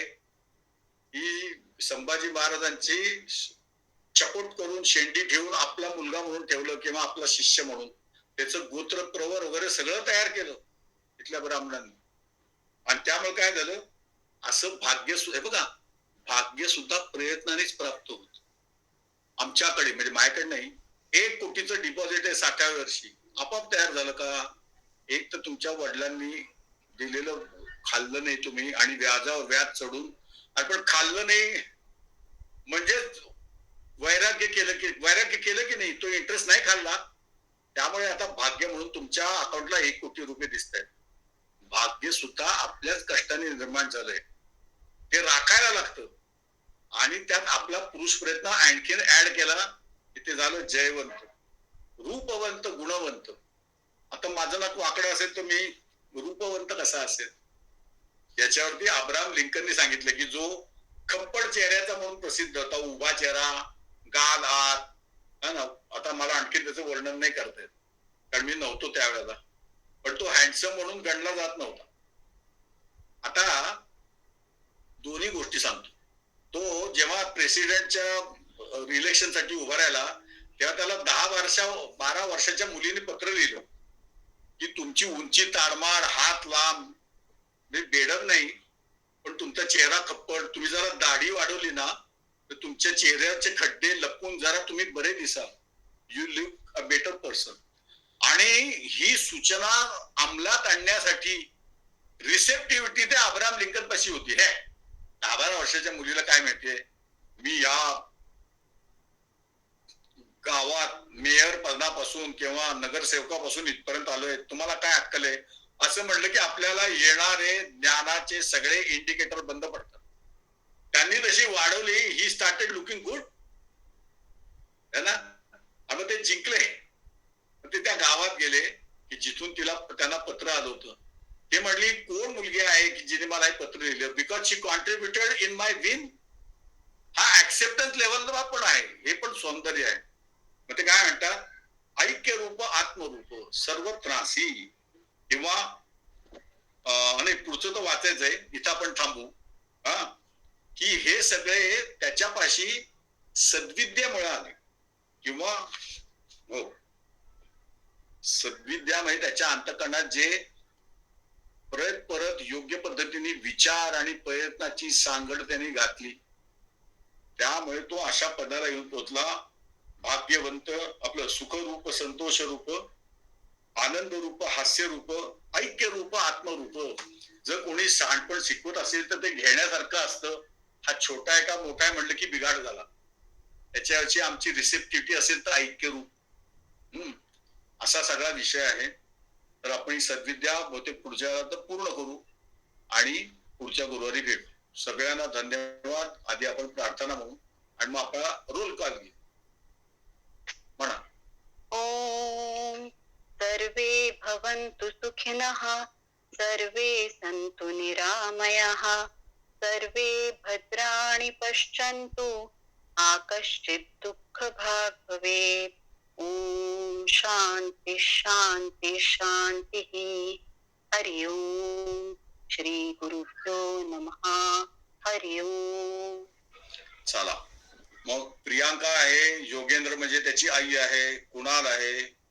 की संभाजी महाराजांची चपोट करून शेंडी ठेवून आपला मुलगा म्हणून ठेवलं किंवा आपला शिष्य म्हणून. त्याचं गोत्र प्रवर वगैरे सगळं तयार केलं इथल्या ब्राह्मणांनी. आणि त्यामुळे काय झालं, असं भाग्य सुद्धा बघा, भाग्य सुद्धा प्रयत्नानेच प्राप्त होत. आमच्याकडे म्हणजे माझ्याकडे नाही, 1 कोटीचं डिपॉझिट आहे 60व्या वर्षी, आपोआप तयार झालं का? एक तर तुमच्या वडिलांनी दिलेलं खाल्लं नाही तुम्ही आणि व्याजावर व्याज चढून, पण खाल्लं नाही म्हणजे वैराग्य केलं की नाही, तो इंटरेस्ट नाही खाल्ला, त्यामुळे आता भाग्य म्हणून तुमच्या अकाउंटला 1 कोटी रुपये दिसत आहेत. भाग्य सुद्धा आपल्याच कष्टाने निर्माण झालंय, ते राखायला लागतं आणि त्यात आपला पुरुष प्रयत्न आणखीन ऍड केला की ते झालं जयवंत, रूपवंत, गुणवंत. आता माझं नाक वाकडं असेल तर मी रूपवंत कसा असेल? याच्यावरती अब्राहम लिंकनने सांगितलं की जो खप्पड चेहऱ्याचा म्हणून प्रसिद्ध होता, उभा चेहरा, गाल, हात, आता मला आणखी त्याचं वर्णन नाही करता येत कारण मी नव्हतो त्यावेळेला, पण तो हँडसम म्हणून गणला जात नव्हता. आता दोन्ही गोष्टी सांगतो. तो जेव्हा प्रेसिडेंटच्या इलेक्शनसाठी उभा राहिला तेव्हा त्याला 12 वर्षाच्या मुलीने पत्र लिहिलं की तुमची उंची ताडमाड, हात लांब, बेडक नाही, पण तुमचा चेहरा खप्पड, तुम्ही जरा दाढी वाढवली ना तर तुमच्या चेहऱ्याचे खड्डे लपवून जरा तुम्ही बरे दिसाल, you live a better person. आणि ही सूचना अंमलात आणण्यासाठी रिसेप्टिव्हिटी ते अब्राहम लिंकन पाशी होती. हे 10-12 वर्षाच्या मुलीला काय माहितीये, मी या गावात मेयर पदापासून किंवा नगरसेवकापासून इथपर्यंत आलोय, तुम्हाला काय अक्कल आहे? असं म्हणलं की आपल्याला येणारे ज्ञानाचे सगळे इंडिकेटर बंद पडतात. त्यांनी तशी वाढवली, ही स्टार्टेड लुकिंग गुड, है ना. आता ते जिंकले, ते त्या गावात गेले की जिथून त्यांना पत्र आलं होतं. ते म्हणली कोण मुलगी आहे की जिने मला हे पत्र लिहिलं, because she contributed in my win. हा ऍक्सेप्टन्स लेवलला पण आहे, हे पण सौंदर्य आहे. मग ते काय म्हणतात, ऐक्य रूप आत्मरूप सर्व त्रासी, किंवा नाही पुढचं तर वाचायचंय, इथं आपण थांबू. हा, की हे सगळे त्याच्यापाशी सद्विद्या मिळाली किंवा हो सद्विद्या म्हणजे त्याच्या अंतःकरणात जे परत परत योग्य पद्धतीने विचार आणि प्रयत्नाची सांगड त्यांनी घातली, त्यामुळे तो अशा पदाला येऊन पोहोचला. भाग्यवंत, आपलं सुखरूप, संतोष रूप, आनंद रूप, हास्य रूप, ऐक्य रूप, आत्मरूप. जर कोणी शहाणपण शिकवत असेल तर ते घेण्यासारखं असतं. हा छोटा आहे का मोठा आहे म्हणलं की बिघाड झाला. त्याच्यावरची आमची रिसेप्टिव्हिटी असेल तर ऐक्य रूप. असा सगळा विषय आहे. तर आपण ही सद्विद्या बहुतेक पुढच्या वेळेला तर पूर्ण करू आणि पुढच्या गुरुवारी भेटू. सगळ्यांना धन्यवाद. आधी आपण प्रार्थना म्हणू आणि मग आपला रोल कॉल घेऊ. म्हणा. ओम सर्वे भवन्तु सुखिनः, सर्वे सन्तु निरामयाः, सर्वे भद्राणि पश्यन्तु, मा कश्चित् दुःखभाग् भवेत्. ओम शांती शांती शांतिः. हरि ओम. श्री गुरुभ्यो नमः. हरि ओम. चला मग प्रियांका आहे, योगेंद्र म्हणजे त्याची आई आहे, कुणाल आहे,